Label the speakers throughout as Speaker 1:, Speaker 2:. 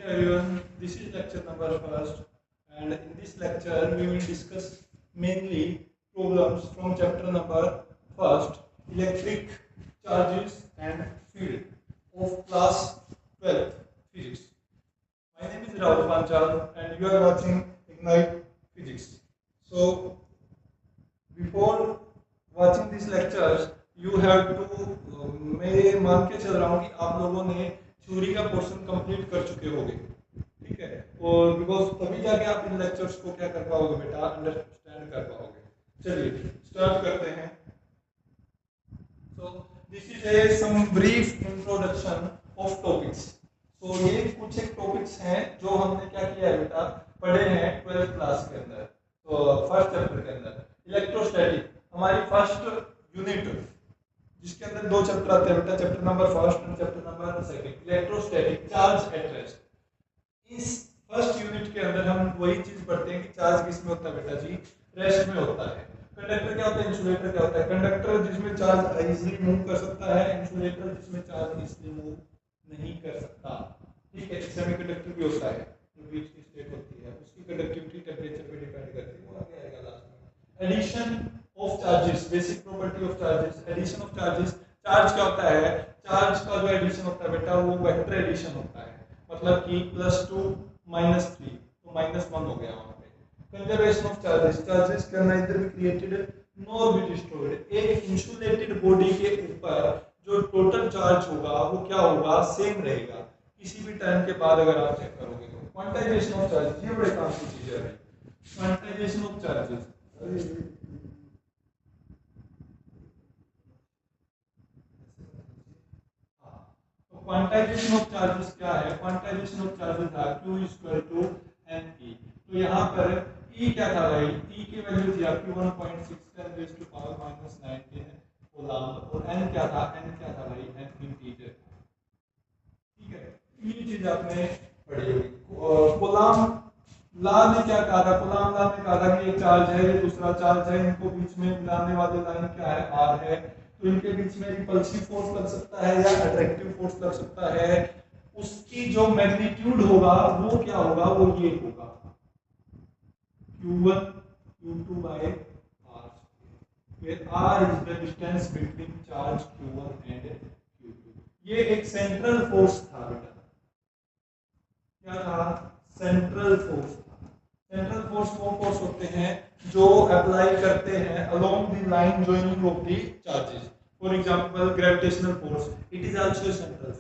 Speaker 1: evening everyone, this is lecture number first and in this lecture we will discuss mainly problems from chapter number first, electric charges and field of class 12 physics. My name is Rahul Panchal and you are watching Ignite Physics. So before watching these lectures you have to मैं मान के चल रहा हूँ कि आप लोगों ने थ्योरी का पोर्शन कंप्लीट कर चुके होंगे, ठीक है, और बिकॉज तभी जाके आप इन लेक्चर्स को क्या कर पाओगे बेटा, अंडरस्टैंड कर पाओगे। चलिए स्टार्ट करते हैं। So this is a some brief introduction of topics. तो ये कुछ एक टॉपिक्स हैं जो हमने क्या किया है बेटा, पढ़े हैं 12th क्लास के अंदर, तो फर्स्ट चैप्टर के अंदर इलेक्ट्रोस्टैटिक हमारी फर्स्ट यूनिट जिसके अंदर दो चैप्टर आते हैं बेटा, चैप्टर नंबर फर्स्ट और chapter number second, electrostatic charge at rest. इस फर्स्ट यूनिट के अंदर हम वही चीज पढ़ते हैं कि चार्ज किस में होता है बेटा जी, रेस्ट में होता है। कंडक्टर क्या होता है, इंसुलेटर क्या होता है। कंडक्टर जिसमें चार्ज इजीली मूव कर सकता है, इंसुलेटर जिसमें चार्ज इजीली मूव नहीं कर सकता, ठीक है। सेमीकंडक्टर भी होता है जो बीच की स्टेट होती है, उसकी कंडक्टिविटी टेंपरेचर पे डिपेंड करती है, वो आगे आएगा लास्ट में। Addition of charges, basic property of charges, addition of charges. Charge क्या होता है, चार्ज का जो एडिशन होता है बेटा वो वेक्टर एडिशन होता है, मतलब कि +2 -3 तो -1 हो गया वहां पे। Conservation of charges, charges can neither be created nor be destroyed. एक इंसुलेटेड बॉडी के ऊपर जो टोटल चार्ज होगा वो क्या होगा, सेम रहेगा किसी भी टाइम के बाद अगर आप चेक करोगे तो। क्वांटाइजेशन ऑफ चार्जेस, ये बड़े काम की चीज है भाई, quantization of charges. Quantization of charges क्या है, क्वांटाइजेशन ऑफ चार्जेस है Q = NE। तो यहाँ पर E क्या था भाई, E की वैल्यू थी आपकी 1.6 × 10⁻⁹ कूलम्ब, और N क्या था, N क्या था भाई, N इंटीजर, ठीक है। ये चीज आपने पढ़ी होगी। कूलम्ब लॉ ने क्या कहा था, कूलम्ब लॉ ने कहा था कि ये चार्ज है, ये दूसरा चार्ज है, इनको बीच में मिलाने वाली लाइन क्या है, R है, तो इनके बीच में रिपल्सिव फोर्स लग सकता है या अट्रैक्टिव फोर्स लग सकता है। उसकी जो मैग्नीट्यूड होगा वो क्या होगा, वो ये होगा Q1 Q2/R, where R is the distance between charge Q1 and Q2। ये एक सेंट्रल फोर्स था बेटा, क्या था, सेंट्रल फोर्स था। सेंट्रल फोर्स वो फोर्स होते हैं जो अप्लाई करते हैं along the line joining of the charges. For example gravitational force, it is also a central force.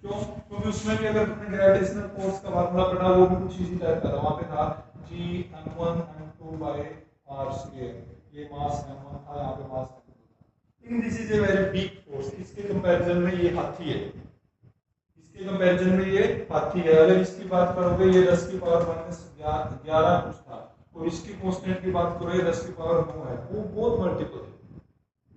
Speaker 1: क्यों, क्योंकि उसमें भी अगर तुमने ग्रेविटेशनल फोर्स का फार्मूला पढ़ा वो भी कुछ इसी टाइप का था, वहां पे था G m1m2/r², ये मास m1 था, यहाँ पे मास m2 था। लेकिन this is a very big force, इसके कंपैरिजन में ये हाथी है, इसके कंपैरिजन में ये हाथी है। अगर इसकी बात करोगे ये 10⁻⁻11 कुछ था, और इसकी कांस्टेंट की बात करो ये 10⁻9 है, वो बहुत मल्टीपल है,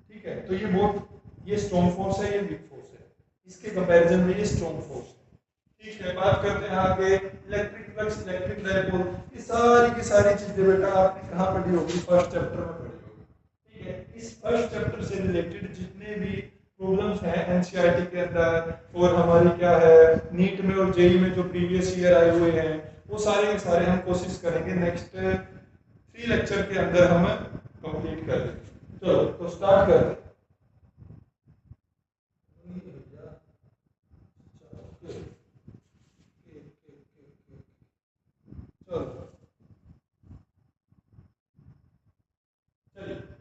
Speaker 1: ठीक है। तो ये बहुत, ये स्ट्रॉन्ग फोर्स है, ये वीक फोर्स है, इसके कंपैरिजन में ये स्ट्रॉन्ग फोर्स है, ठीक है। बात करते हैं आगे, इलेक्ट्रिक फ्लक्स, इलेक्ट्रिक डायपोल। ये सारी की सारी चीजें बेटा आपने कहाँ पढ़ी होगी, फर्स्ट चैप्टर में पढ़ी होगी, ठीक है। इस फर्स्ट चैप्टर से रिलेटेड जितने भी प्रॉब्लम्स हैं एनसीईआरटी के अंदर और हमारी क्या है नीट में और जेई में जो प्रीवियस ईयर आए हुए हैं, वो सारे के सारे हम कोशिश करेंगे नेक्स्ट 3 लेक्चर के अंदर हम कंप्लीट कर दें। चलो तो स्टार्ट करते हैं।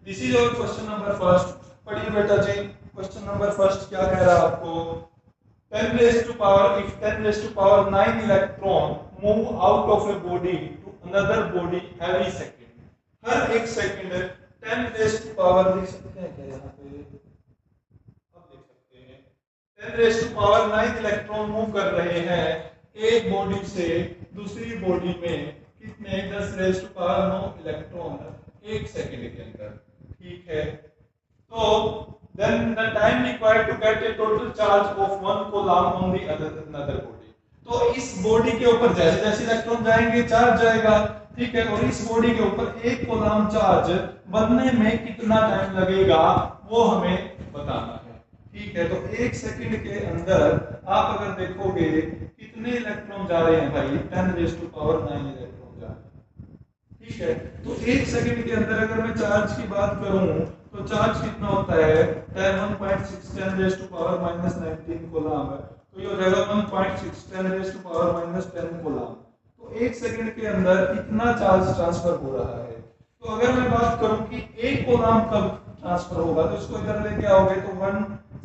Speaker 1: This is our question number first. पढ़िए बेटा जी, क्वेश्चन नंबर फर्स्ट क्या कह रहा है आपको, 10⁻9 electron move out of a body to another body every second. हर एक सेकंड 10⁻, लिख सकते हैं क्या यहाँ पे, अब लिख सकते हैं 10⁻9 इलेक्ट्रॉन मूव कर रहे हैं एक बॉडी से दूसरी बॉडी में, कितने, 10⁻9 इलेक्ट्रॉन एक सेकंड के अंदर, ठीक है। तो then the time required to get a total charge of 1 coulomb on the another body। तो इस बॉडी के ऊपर जैसे जैसे इलेक्ट्रॉन जाएंगे चार्ज जाएगा, ठीक है, और इस बॉडी के ऊपर 1 कूलम्ब चार्ज बनने में कितना टाइम लगेगा वो हमें बताना है। ठीक है, तो 1 सेकंड के अंदर आप अगर देखोगे कितने इलेक्ट्रॉन जा रहे हैं भाई, 10⁻⁹ इलेक्ट्रॉन जा रहे हैं। ठीक है, तो 1 सेकंड के अंदर अगर मैं चार्ज की बात करूं तो चार्ज कितना होता है 1.6 10⁻⁻19 कूलम, तो ये हो जाएगा 1.6 10⁻⁻10 कूलम। तो 1 सेकंड के अंदर इतना चार्ज ट्रांसफर हो रहा है। तो अगर मैं बात करूं कि एक कूलम कब ट्रांसफर होगा, तो इसको इधर लेके आओगे तो 1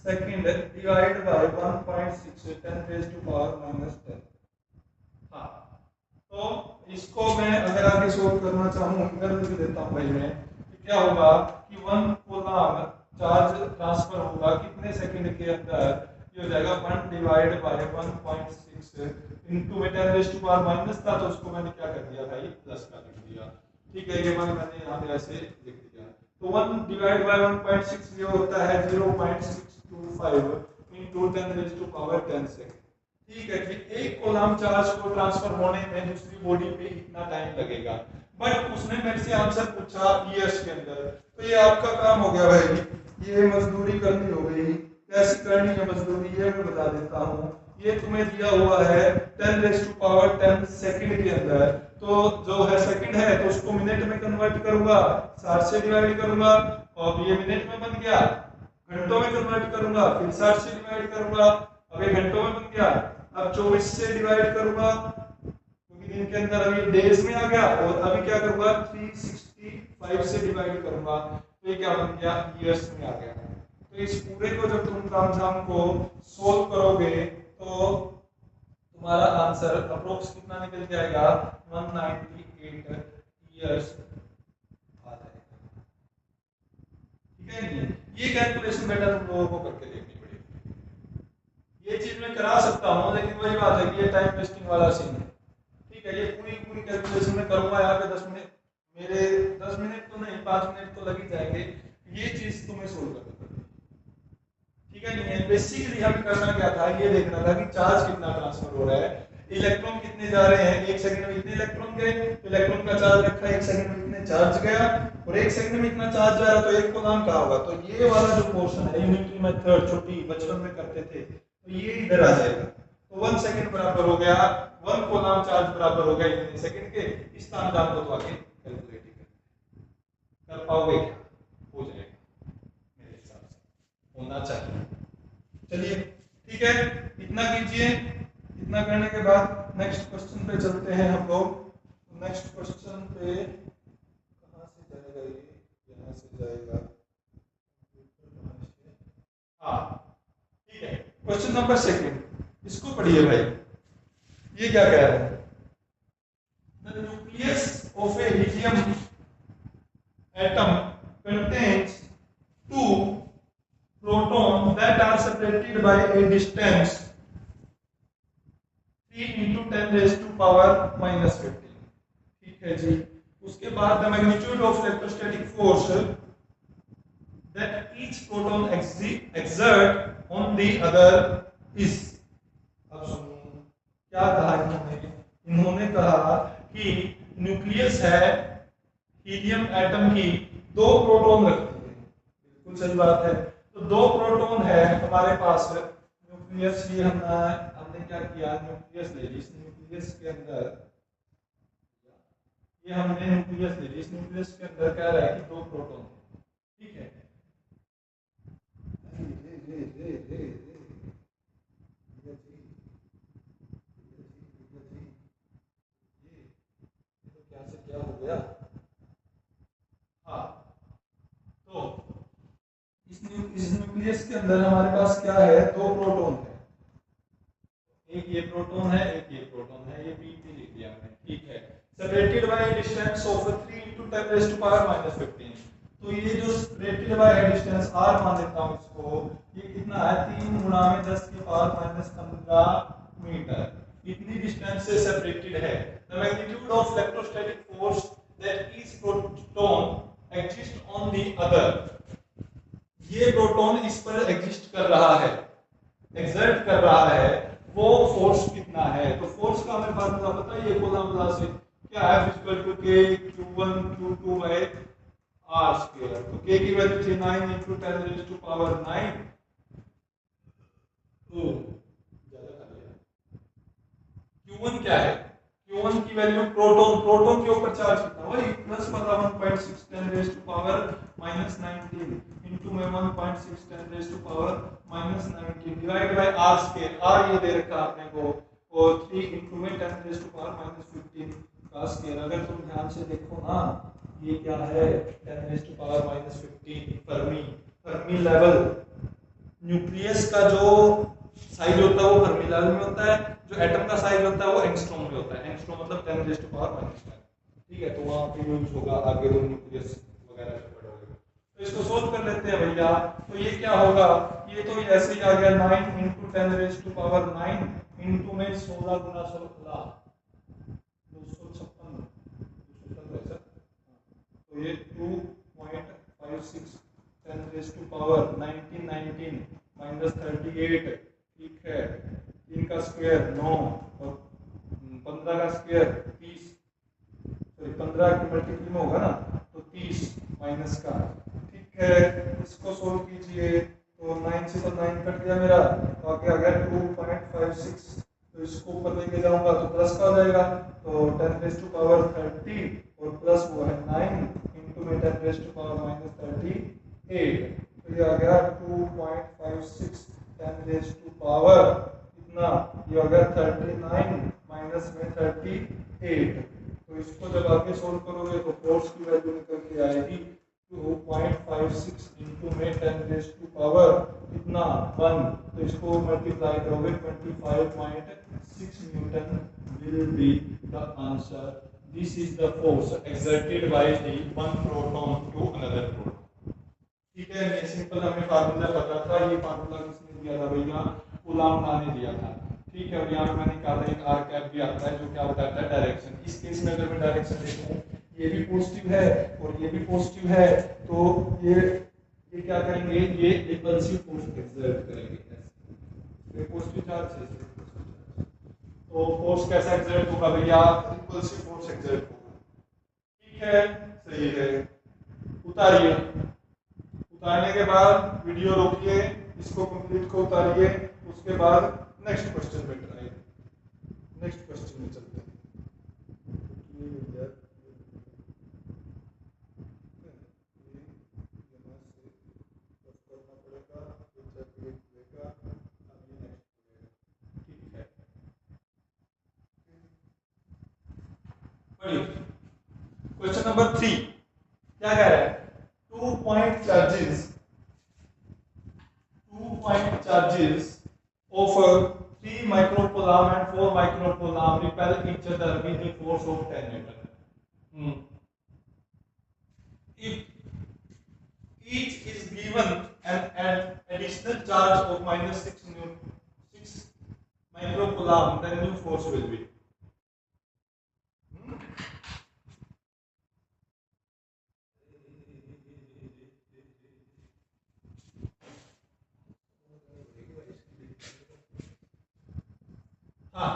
Speaker 1: सेकंड डिवाइड बाय 1.6 10⁻⁻10। हाँ, तो इसको मैं अगर आगे सोल्व करना चाहूँ, इधर लिख देता हूँ भाई मैं, तो क्या होगा कि 1 कूलम चार्ज ट्रांसफर होगा कितने सेकंड के अंदर, ये हो जाएगा 1 डिवाइड बाय 1.6 इनटू में 10⁻⁻ था, तो उसको मैंने क्या कर दिया भाई प्लस का लिख दिया। ठीक है, ये मैंने यहाँ पे ऐसे लिख दिया। तो 1 डिवाइड बाय 1.6 ये होता है 0.625 इनटू 10⁻10 सेकंड। ठीक है जी, एक कूलम चार्ज को ट्रांसफर होने में दूसरी बॉडी पे इतना टाइम लगेगा, बट उसने मेरे से आंसर पूछा ईयर्स के अंदर, तो ये आपका काम हो गया भाई, ये मजदूरी करनी हो गई। कैसे करनी है मजदूरी ये मैं बता देता हूँ। ये तुम्हें दिया हुआ है 10⁻10 सेकंड के अंदर, तो जो है सेकंड है तो उसको मिनट में कन्वर्ट करूंगा, 60 से डिवाइड करूंगा, और ये मिनट में बन गया, घंटों में कन्वर्ट करूंगा, फिर 60 से डिवाइड करूंगा, अब ये घंटों में बन गया, अब 24 से डिवाइड करूंगा क्योंकि दिन के अंदर अभी डेज में आ गया, और अभी क्या करूंगा 365 से डिवाइड करूंगा, तो ये क्या बन गया ईयर्स में आ गया। तो इस पूरे को जब तुम तामझाम को सोल्व करोगे तो तुम्हारा आंसर अप्रोक्स कितना निकल जाएगा 198 ईयर्स आ जाएगा। ठीक है नहीं, ये कैलकुलेशन बेटा तुम लोगों को करके देखनी पड़ेगी। ये चीज मैं करा सकता हूँ, लेकिन वही बात है कि ये टाइम वेस्टिंग वाला सीन है। ठीक है, ये पूरी कैलकुलेशन में करूंगा यहाँ पे 10 मिनट, मेरे 10 मिनट तो नहीं 5 मिनट तो लग ही जाएंगे, ये चीज तुम्हें सोल्व करनी पड़ेगी। ठीक है नहीं है, बेसिकली हमें करना क्या था, ये देखना था कि चार्ज कितना ट्रांसफर हो रहा है, इलेक्ट्रॉन कितने जा रहे हैं, 1 सेकंड में इतने इलेक्ट्रॉन गए, तो इलेक्ट्रॉन का चार्ज रखा है 1 सेकंड में इतने चार्ज गया, और 1 सेकंड में इतना चार्ज जा रहा तो एक कूलम का होगा। तो ये वाला जो पोर्शन है यूनिटरी मेथड छोटी बचपन में करते थे, तो ये इधर आ जाएगा। तो 1 सेकंड बराबर हो गया 1 कूलम चार्ज बराबर हो गया इतने सेकंड के। इस तामझाम को तो आगे कैलकुलेट कर पाओगे क्या, हो जाएगा मेरे हिसाब से, होना चाहिए। चलिए ठीक है, इतना कीजिए। इतना करने के बाद नेक्स्ट क्वेश्चन पे चलते हैं हम लोग। नेक्स्ट क्वेश्चन पे कहाँ से जाएगा, ये यहाँ से जाएगा। हाँ ठीक है, क्वेश्चन नंबर 2 इसको पढ़िए भाई। ये क्या कह रहा है, the nucleus of A helium atom contains 2 protons that are separated by a distance 3 × 10⁻⁻15। ठीक है जी, उसके बाद the magnitude of electrostatic force that each proton exert on the other is। अब सुनिए क्या कहा इन्होंने कहा कि न्यूक्लियस है हीलियम एटम की 2 प्रोटॉन रखती है, बिल्कुल सही बात है। तो 2 प्रोटॉन है हमारे पास न्यूक्लियस, ये हमने क्या किया, न्यूक्लियस ले ली। इस न्यूक्लियस के अंदर ये हमने न्यूक्लियस ले ली, इस न्यूक्लियस के अंदर कह रहा है कि 2 प्रोटॉन है। ठीक है, क्या हो गया। हाँ, तो इस न्यूक्लियस के अंदर हमारे पास क्या है, 2 प्रोटॉन है, एक ये प्रोटॉन है, एक ये प्रोटॉन है, ये P लिख दिया हमने। ठीक है, सेपरेटेड बाय डिस्टेंस ऑफ 3 × 10⁻⁻15। तो ये जो सेपरेटेड बाय डिस्टेंस r मान लेता हूं इसको, ये कितना है 3 × 10⁻⁻15 मीटर, इतनी डिस्टेंस से सेपरेटेड है। The magnitude of electrostatic force that each proton exist on the other, ये प्रोटॉन इस पर एग्जिस्ट कर रहा है, एक्सर्ट कर रहा है, वो फोर्स कितना है। तो फोर्स का हमें फार्मूला पता है, ये कूलम लॉ से क्या है, equal to k q1 q2 by r square. तो k की वैल्यू थी 9 × 10⁻⁹, ज्यादा खा लिया। Q1 क्या है? Q1 की वैल्यू प्रोटॉन, प्रोटॉन के ऊपर चार्ज कितना, वही प्लस वाला 1.6 10 raise to power minus 19 into में 1.6 10 raise to power minus 19 divide by r square. r ये दे रखा आपने को, और 3 इनटू में 10 रेज टू पावर माइनस 15 का स्क्वायर। अगर तुम ध्यान से देखो ना, ये क्या है, 10 raise to power minus 15 fermi, fermi level. Nucleus का जो साइज होता है वो फर्मी लेवल में होता है, जो एटम का साइज होता है वो एंगस्ट्रॉम में होता है। एंगस्ट्रॉम मतलब 10 रेज़ टू पावर माइनस 10। ठीक है, तो वहां पे यूज होगा आगे वो न्यूक्लियस वगैरह में पढ़ोगे। तो इसको सोल्व कर लेते हैं भैया। तो ये क्या होगा, ये तो ऐसे ही आ गया 9 into 10 raise to power 9 into में 16 गुना 16 256 ऐसा। तो ये 2.56 10 रेज़ टू पावर 19 माइनस 38। ठीक है, 3 का स्क्वायर 9 और 15 का स्क्वायर 30, सॉरी 15 की मल्टीपल में होगा ना, तो 30 माइनस का। ठीक है, इसको सोल्व कीजिए। तो 9 से तो 9 कट गया मेरा, तो आगे आ गया 2.56। तो इसको ऊपर लेके जाऊंगा तो प्लस का हो जाएगा, तो 10 रेज़ टू पावर 30 और प्लस वो है 9 इनटू में 10 रेज़ टू पावर माइनस 38। तो ये आ गया 2.56 10 रेज़ टू पावर इतना, ये आ गया 39 माइनस में 38। तो इसको जब आगे सोल्व करोगे तो फोर्स की वैल्यू निकल के आएगी 2.56 इनटू में 10 रेज़ टू पावर इतना 1। तो इसको मल्टीप्लाई करोगे 25.6 Newton will be the answer. This is the force exerted by the one proton to another proton. ठीक है, ये सिंपल हमें फार्मूला पता था। ये फार्मूला किसने दिया था भैया, कूलाम ने दिया था। ठीक है, और यहाँ पे मैंने निकाला एक आर कैप भी आता है जो क्या बताता है डायरेक्शन। इस केस में अगर मैं डायरेक्शन देखूं, ये भी पॉजिटिव है और ये भी पॉजिटिव है, तो ये क्या करेंगे, ये रिपल्सिव फोर्स एक्सर्ट करेंगे। ये पॉजिटिव चार्ज है, तो फोर्स कैसा एक्सर्ट होगा भैया, रिपल्सिव फोर्स एक्सर्ट होगा। ठीक है, सही है। उतारिए, उतारने के बाद वीडियो रोकिए, इसको कंप्लीट को उतारिए, उसके बाद नेक्स्ट क्वेश्चन पे ट्राई, नेक्स्ट क्वेश्चन में चलते हैं। क्वेश्चन नंबर 3 क्या कह रहा है, 2 point charges of 3 microcoulomb and 4 microcoulomb repel each other with a force of 10 Newton. If each is given an additional charge of minus 6 microcoulomb, then new force will be. हाँ,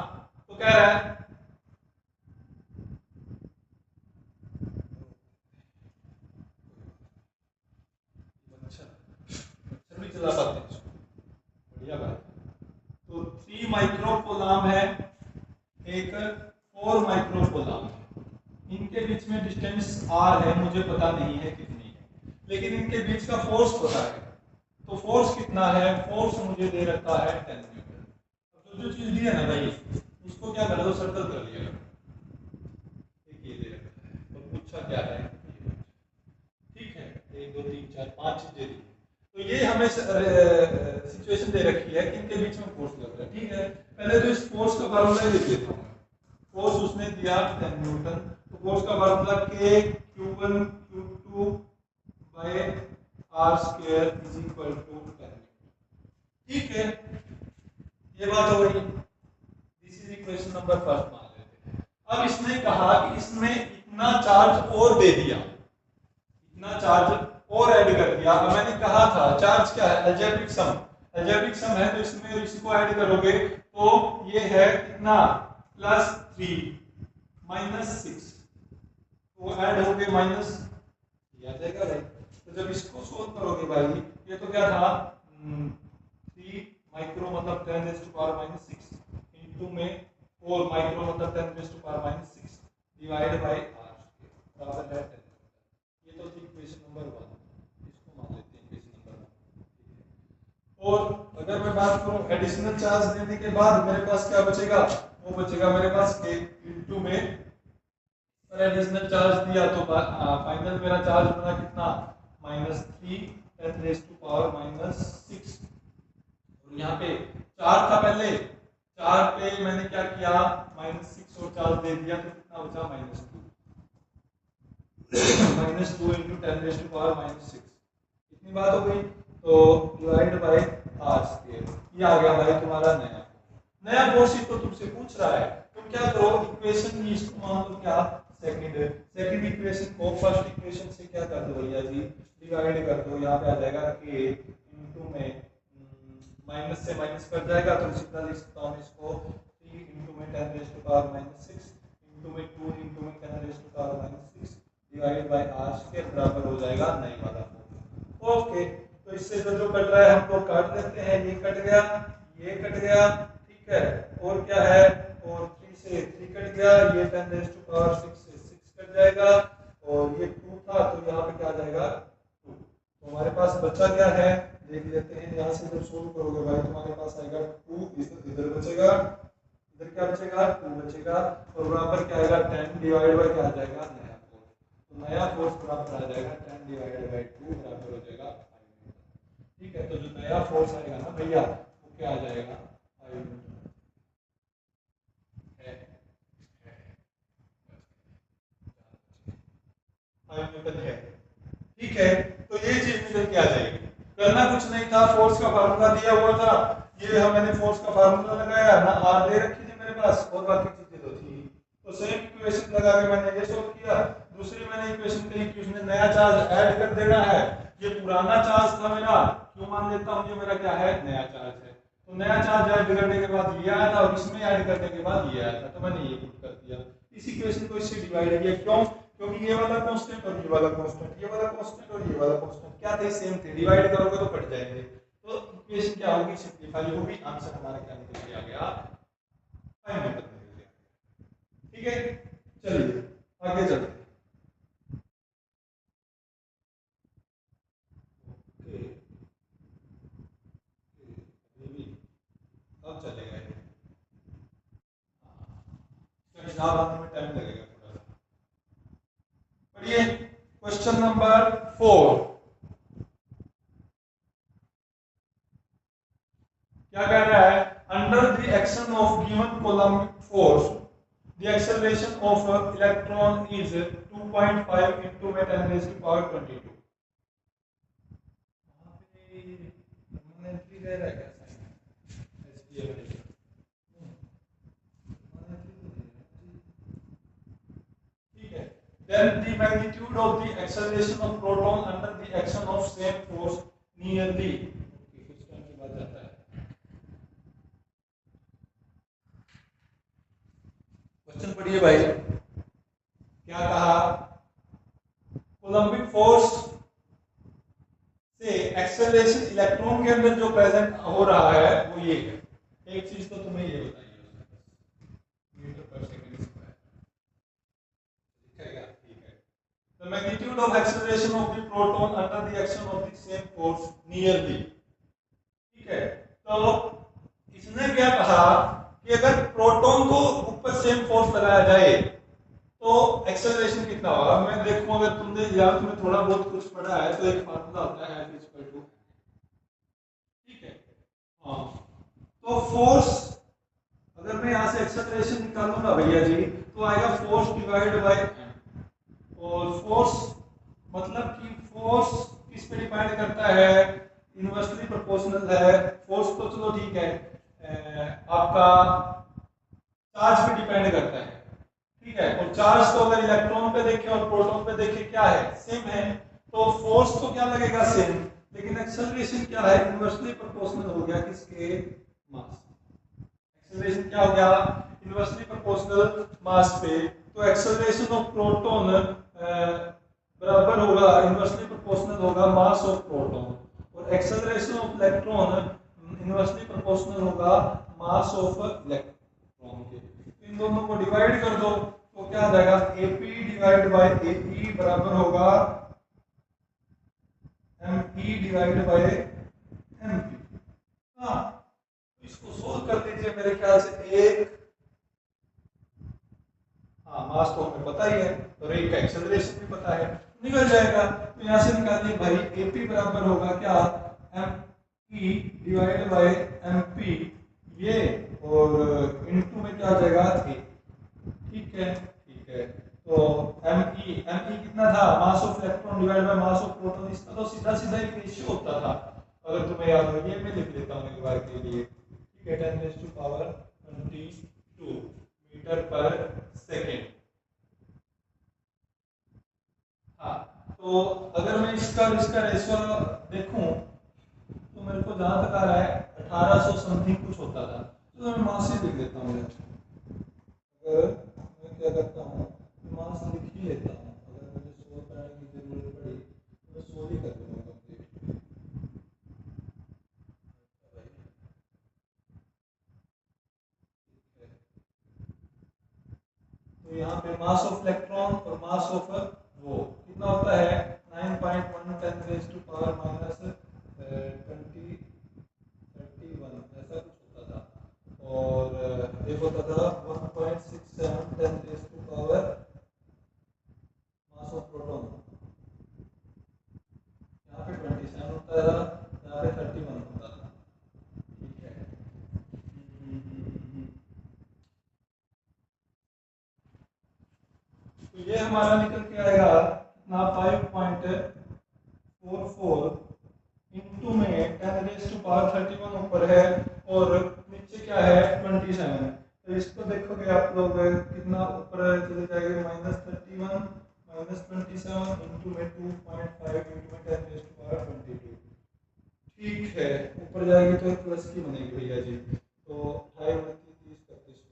Speaker 1: तो कह रहा है मच्छर भी चला पाते हैं, बढ़िया बात। तो 3 माइक्रोकोलाम है, एक 4 माइक्रोकोलाम है। इनके बीच में डिस्टेंस r है, मुझे पता नहीं है कितनी है, लेकिन इनके बीच का फोर्स पता है। तो फोर्स कितना है, फोर्स मुझे दे रखा है 10 न्यूटन। अब जो चीज दी है ना भाई, इसको क्या कर दो, सर्कल कर लिया। ये दे रखा है और पूछा क्या है, ठीक है, 1 2 3 4 5 चीजें दी। तो ये हमें सिचुएशन दे रखी है कि इनके बीच में फोर्स लग रहा है। ठीक है, पहले तो इस फोर्स का फार्मूला लिख लेता हूं। फोर्स उसने दिया 10 न्यूटन, तो फोर्स का formula K Q1 Q2 by r square is equal to 10 newton. ठीक है, ये बात हो गई। This is equation number first मान लेते हैं। अब इसने कहा कि इसमें इतना चार्ज और दे दिया, इतना चार्ज और ऐड कर दिया। अब मैंने कहा था चार्ज क्या है, अलजेब्रिक सम, अलजेब्रिक सम है, तो इसमें इसको ऐड करोगे तो ये है कितना, +3 -6, तो ऐड हो गए माइनस, आ जाएगा भाई। तो जब इसको सोल्व करोगे भाई, ये तो क्या था 3 माइक्रो मतलब 10⁻⁻�6 इनटू में 4 माइक्रो मतलब 10⁻⁻�6 डिवाइड बाय r बराबर है 10। ये तो थी इक्वेशन नंबर 1, इसको मान लेते हैं इक्वेशन नंबर 1। और अगर मैं बात करूं एडिशनल चार्ज देने के बाद मेरे पास क्या बचेगा, वो बचेगा मेरे पास k इनटू में पर एडिशनल चार्ज दिया तो फाइनल मेरा चार्ज बना कितना -3 10⁻⁻�6। और यहाँ पे 4 था पहले, 4 पे मैंने क्या किया -6 और 4 दे दिया तो कितना बचा -2 इंटू 10⁻⁻�6। इतनी बात हो गई। तो डिवाइड बाय r स्क्वायर, ये आ गया भाई तुम्हारा नया फोर्स। तो तुमसे पूछ रहा है तुम क्या करो, इक्वेशन ही इसको मान लो क्या सेकंड इक्वेशन को फर्स्ट इक्वेशन से क्या कर दो भैया जी, डिवाइड कर दो। यहाँ पे आ जाएगा k इनटू में माइनस से माइनस कट जाएगा तो सीधा लिख सकता हूँ इसको 3 इनटू में 10⁻⁻�6 इनटू में 2 इनटू में 10⁻⁻�6 डिवाइड बाय r स्क्वायर बराबर हो जाएगा नई वाला फॉर्म। ओके, तो इससे जो कट रहा है हम लोग काट लेते हैं, ये कट गया, ये कट गया, ठीक है। और क्या है, और 3 से 3 कट गया, ये 10⁻⁶ से 6 कट जाएगा, और ये 2 था तो यहाँ पे क्या आ जाएगा 2। तो हमारे पास बचा क्या है देख लेते हैं। यहाँ से जब सोल्व करोगे भाई तुम्हारे पास आएगा 2, इधर बचेगा, इधर क्या बचेगा 2 बचेगा, और बराबर क्या आएगा 10 डिवाइड बाय क्या आ जाएगा नया फोर्स। तो नया फोर्स बराबर आ जाएगा 10 डिवाइड बाय 2 बराबर हो जाएगा 5 न्यूटन। ठीक है, तो जो नया फोर्स आएगा ना भैया वो क्या आ जाएगा 5 न्यूटन है। ठीक है, तो ये चीज निकल के आ जाएगी। करना कुछ नहीं था, फोर्स का फार्मूला दिया हुआ था, ये मैंने फोर्स का फार्मूला लगाया ना, आर दे रखी थी मेरे पास और बाकी चीजें तो थी। तो सेम इक्वेशन लगा के मैंने ये सोल्व किया। दूसरी मैंने इक्वेशन कही कि उसमें नया चार्ज ऐड कर देना है। ये पुराना चार्ज था मेरा, क्यों मान लेता हूँ ये मेरा क्या है नया चार्ज है। तो नया चार्ज ऐड करने के बाद ये आया था और इसमें ऐड करने के बाद ये आया था, तो मैंने ये पुट कर दिया। इस इक्वेशन को इससे डिवाइड किया, क्यों, क्योंकि ये वाला कांस्टेंट और ये वाला कांस्टेंट, ये वाला कांस्टेंट और ये वाला कांस्टेंट क्या थे सेम थे, डिवाइड करोगे तो कट जाएंगे। तो इक्वेशन क्या होगी सिंपलीफाई होगी, आंसर हमारा क्या निकल के आ गया 5 न्यूटन निकल गया। ठीक है, चलिए आगे चलते हैं। अब चलेगा ये, हिसाब आने में टाइम लगेगा थोड़ा सा। पढ़िए क्वेश्चन नंबर 4। क्या कह रहा है, under the action of given coulombic force the acceleration of electron is 2.5 into 10⁻22। Permanently रह रहा है क्या ठीक है। then the magnitude of the acceleration of proton under the action of same force nearly कुछ टाइम के बाद जाता है। क्वेश्चन पढ़िए भाई, क्या कहा, कोलम्बिक फोर्स से एक्सेलरेशन इलेक्ट्रॉन के अंदर जो प्रेजेंट हो रहा है वो ये है। एक चीज तो तुम्हें ये बताइए मीटर पर सेकंड स्क्वायर लिखेगा, ठीक है। The magnitude of acceleration of the proton under the action of the same force nearly, ठीक है। तो इसने क्या कहा कि अगर प्रोटॉन को ऊपर सेम फोर्स लगाया जाए तो एक्सेलरेशन कितना होगा। मैं देखूं अगर तुमने या तुम्हें थोड़ा बहुत कुछ पढ़ा है तो एक फार्मूला होता है F इक्वल टू, ठीक है। हाँ, तो फोर्स अगर मैं यहाँ से एक्सेलरेशन निकालूंगा भैया जी तो आएगा फोर्स डिवाइड बाय m। और फोर्स मतलब कि फोर्स किस पे डिपेंड करता है, इनवर्सली प्रोपोर्शनल है। फोर्स तो चलो ठीक है, आपका चार्ज पे डिपेंड करता है, ठीक है। और चार्ज तो अगर इलेक्ट्रॉन पे देखें और प्रोटॉन पे देखें क्या है सेम है, तो फोर्स तो क्या लगेगा सेम, लेकिन एक्सेलरेशन क्या है इनवर्सली प्रोपोर्शनल हो गया किसके मास। एक्सेलरेशन क्या हो गया इनवर्सली प्रोपोर्शनल मास पे, तो एक्सेलरेशन ऑफ प्रोटॉन बराबर होगा इनवर्सली प्रोपोर्शनल होगा मास ऑफ प्रोटॉन, और acceleration of electron inversely proportional होगा मास ऑफ इलेक्ट्रॉन के। इन दोनों को डिवाइड कर दो तो क्या आ जाएगा, AP डिवाइड बाय AE बराबर होगा ME डिवाइड बाय MP। हाँ, इसको सोल्व कर लीजिए मेरे ख्याल से एक, हाँ मास तो हमें पता ही है और एक का एक्सेलरेशन भी पता है, निकल जाएगा। तो यहाँ से निकालिए भाई, AP बराबर होगा क्या, ME डिवाइड बाय MP ये, और इनटू में क्या आ जाएगा A। ठीक है, ठीक है। तो ME कितना था, mass of electron divide by mass of proton. इसका तो सीधा सीधा एक रेशियो होता था, अगर तुम्हें याद हो। ये मैं लिख लेता हूँ एक बार के लिए, ठीक है, 10⁻22 मीटर पर सेकेंड। हाँ, तो अगर मैं इसका रेशियो देखूं तो मेरे को जहां तक आ रहा है 1800 समथिंग कुछ होता था। तो मैं मास ही लिख लेता हूँ। अगर मैं क्या करता हूँ, मास लिख ही लेता हूँ। अगर मुझे 100 करने की जरूरत पड़ी तो मैं 100 ही कर दूंगा कंप्लीट। तो यहाँ पे मास ऑफ इलेक्ट्रॉन और मास ऑफ वो कितना होता है, 9.1 10 टू पावर माइनस 20 31 ऐसा कुछ होता था। और एक होता था 1.67 10 to power mass of proton, यहाँ पे 27 होता था, यहाँ पे 31 होता था। ठीक है, तो ये हमारा निकल के आएगा कितना, 5.44 इंटू में 10⁻31 ऊपर है और नीचे क्या है 27। तो इसको देखोगे आप लोग कितना ऊपर चले जाएंगे, -31 -27 इंटू में 2.5 इंटू में 10⁻22। ठीक है, ऊपर जाएगी तो प्लस की बनेगी भैया जी। तो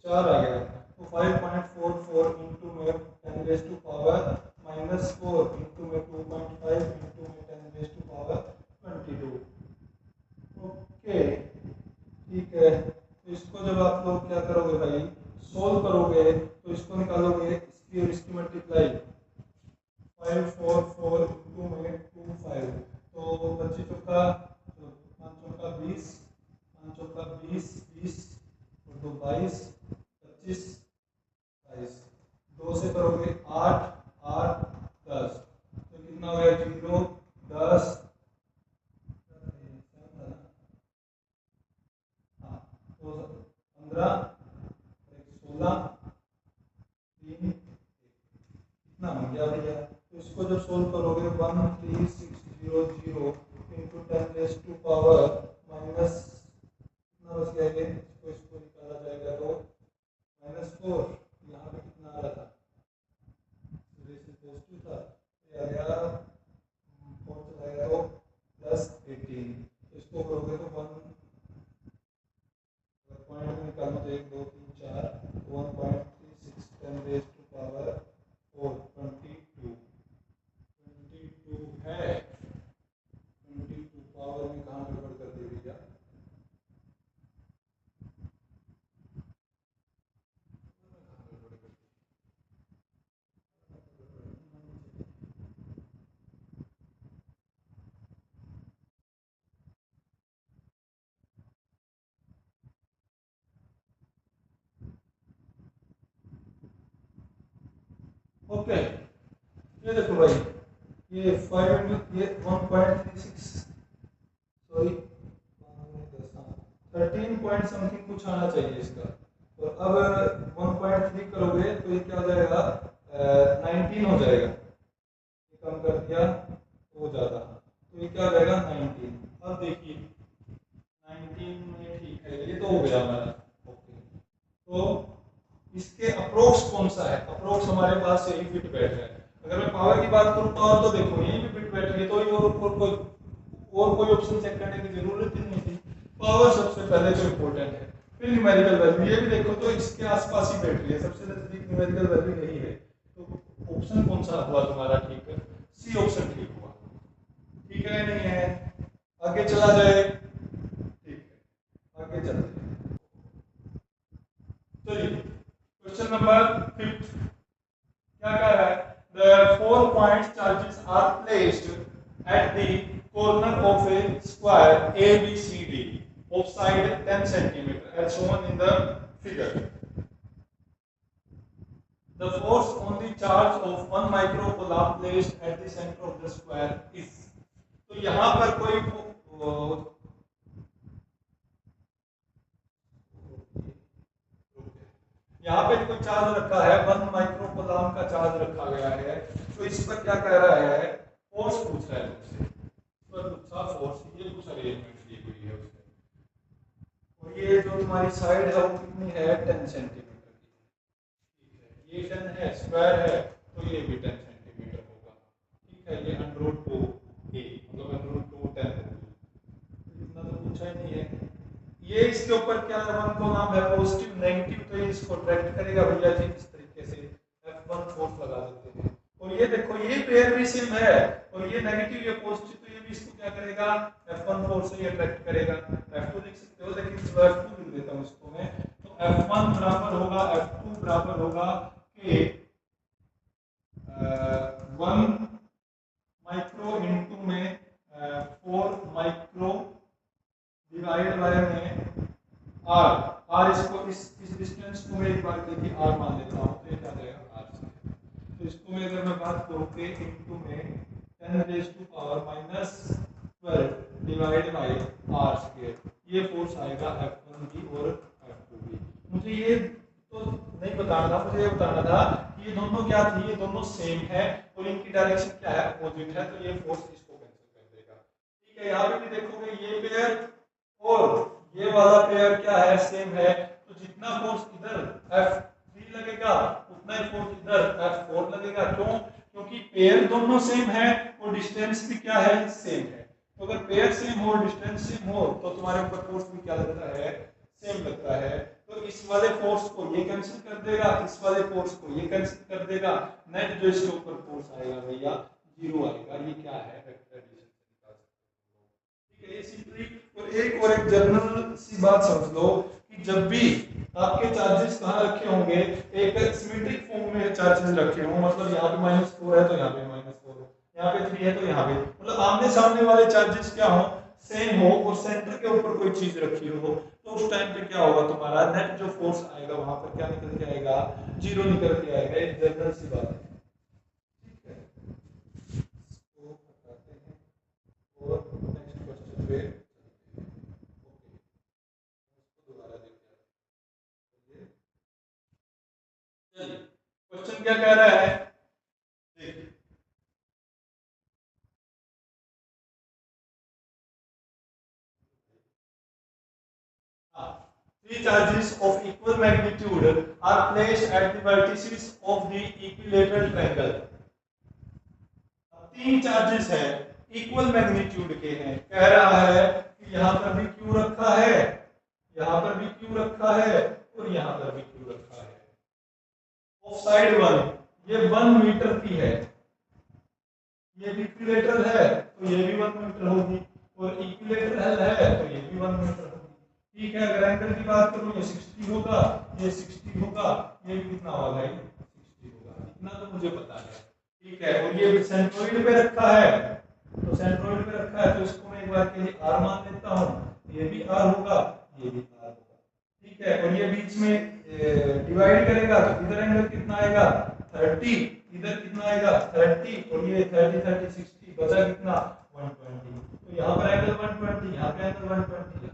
Speaker 1: 4 आ गया। तो 5.44 इंटू में 10⁻4 इंटू में 2.5 इंटू में 10⁻22। ओके, ठीक है। तो इसको जब आप लोग क्या करोगे भाई, सोल्व करोगे तो इसको निकालोगे, इसकी और इसकी मल्टीप्लाई, 544 इंटू में 25, तो 25 चौका 5 चौका 20, 5 चौका 20 20 और 2 22 25 22, 2 से करोगे 8 8 10, तो कितना हो गया 0 10 तो 15 16 3 कितना हो गया भैया। तो इसको जब सोल्व करोगे 13600 इंटू 10⁻⁻, माइनस कितना बच गया, ये इसको निकाला जाएगा तो -4, यहाँ पे कितना आ रहा था, पॉजिटिव था, ये आ गया 4 चलाएगा तो +18। इसको करोगे तो 1 पॉइंट में निकालना तो 1 2 3 4 1.36 10⁻⁴ 22 है। 22 पावर में कहाँ गड़बड़ कर दी भैया, ओके। ये देखो भाई, ये 5 ये 1.36 सॉरी 13 पॉइंट समथिंग कुछ आना चाहिए इसका। तो अब 1.3 करोगे तो ये क्या हो जाएगा, 19 हो जाएगा। ये कम कर दिया तो ज़्यादा, तो ये क्या हो जाएगा 19। अब देखिए 19 में ठीक है, ये तो हो गया हमारा। ओके, तो इसके अप्रोक्स कौन सा है, अप्रोक्स हमारे पास यही फिट बैठ रहा है। अगर मैं पावर की बात करूँ, पावर तो देखो यही भी फिट बैठ रही है, तो ये और कोई ऑप्शन चेक करने की जरूरत ही नहीं थी। पावर सबसे पहले तो इम्पोर्टेंट है, फिर न्यूमेरिकल वैल्यू। ये भी देखो तो इसके आसपास ही बैठ रही है, सबसे नजदीक न्यूमेरिकल वैल्यू यही है। तो ऑप्शन कौन सा हुआ तुम्हारा ठीक है, सी ऑप्शन ठीक हुआ। ठीक है नहीं है, आगे चला जाए। ठीक है, placed at the corner of a square ABCD of side 10 centimeter as shown in the figure. The force on the charge of 1 microcoulomb placed at the center of the square is. तो यहाँ पर कोई यहाँ पे कोई charge रखा है 1 माइक्रोकोलॉम का चार्ज रखा गया है, तो इस पर क्या कह रहा है, फोर्स पूछ रहा है तुमसे, पर पूछा फोर्स, ये कुछ अरेंजमेंट दी हुई है उसमें, और ये जो तुम्हारी साइड है वो कितनी है 10 सेंटीमीटर की, ठीक है, ये 10 है, स्क्वायर है, तो ये भी 10 सेंटीमीटर होगा, ठीक है, ये √2 a मतलब √2 10 होगी, इतना तो पूछा ही नहीं है। ये इसके ऊपर क्या वन को नाम है पॉजिटिव नेगेटिव, तो ये इसको ट्रैक्ट करेगा भैया जी इस तरीके से F1 फोर्स लगा देते हैं, और ये देखो ये पेयर भी सेम है, और ये नेगेटिव ये पॉजिटिव, तो ये भी इसको क्या करेगा F1 फोर्स से ये ट्रैक्ट करेगा। F2 लिख सकते हो, लेकिन F2 लिख देता हूं इसको मैं, तो F1 बराबर होगा F2 बराबर होगा कि 1 माइक्रो इनटू में 4 माइक्रो डिवाइड बाय में r इसको इस डिस्टेंस को मैं एक बार के लिए r मान लेता हूं, तो ये क्या जाएगा r, तो इसको मैं अगर मैं बात करूं कि इनटू में 10 raise to power -12 divide by r square, ये फोर्स आएगा F1 भी और F2 भी। मुझे ये तो नहीं बताना था, मुझे ये बताना था कि ये दोनों क्या थी, ये दोनों सेम है और इनकी डायरेक्शन क्या है अपोजिट है, तो ये फोर्स इसको कैंसिल कर देगा, ठीक है। यहाँ पे भी देखोगे ये पेयर और ये वाला पेयर क्या है सेम है, तो जितना फोर्स इधर F3 लगेगा उतना ही फोर्स इधर F4 लगेगा, क्यों, क्योंकि पेयर दोनों सेम है और डिस्टेंस भी क्या है सेम है, तो अगर पेयर सेम हो डिस्टेंस सेम हो तो तुम्हारे ऊपर फोर्स भी क्या लगता है सेम लगता है, तो इस वाले फोर्स को ये कैंसिल कर देगा, इस वाले फोर्स को ये कैंसिल कर देगा, नेट जो इसके ऊपर फोर्स आएगा भैया 0 आएगा, ये क्या है वेक्टर एडिशन, ठीक है, ये सिंपली। और एक जनरल सी बात समझ लो कि जब भी आपके चार्जेस कहाँ रखे होंगे, एक सिमेट्रिक फॉर्म में चार्जेस रखे हों, मतलब यहाँ पे -4 है तो यहाँ पे -4 हो, यहाँ पे 3 है तो यहाँ पे, मतलब आमने सामने वाले चार्जेस क्या हो सेम हो और सेंटर के ऊपर कोई चीज रखी हो, तो उस टाइम पे क्या होगा तुम्हारा नेट जो फोर्स आएगा वहां पर क्या निकल के आएगा 0 निकल के आएगा, एक जनरल सी बात है, ठीक है। तो बताते हैं और नेक्स्ट क्वेश्चन पे क्वेश्चन क्या कह रहा है, देखिए three charges of equal magnitude are placed at the vertices of the equilateral triangle। तीन चार्जेस है इक्वल मैग्नीट्यूड के हैं, कह रहा है कि यहाँ पर भी क्यू रखा है, यहाँ पर भी क्यू रखा है और यहाँ पर भी क्यू रखा है, ऑफ साइड 1 ये 1 मीटर की है, ये भी इक्विलेटरल है तो ये भी 1 मीटर होगी, और इक्विलेटरल है तो ये भी 1 मीटर होगी, ठीक है। अगर एंगल की बात करूं ये 60 होगा, ये 60 होगा, ये भी कितना होगा भाई 60 होगा, इतना तो मुझे पता है, ठीक है। और ये सेंट्रोइड पे रखा है, तो सेंट्रोइड पे रखा है तो इसको मैं एक बार के लिए r मान लेता हूं, ये भी r होगा, ये भी r होगा, ठीक है। और ये बीच में डिवाइड करेगा तो इधर एंगल कितना आएगा 30, इधर कितना आएगा 30, और ये 30 30 60 बचा कितना 120, तो यहाँ पर एंगल 120, यहाँ पे एंगल 120,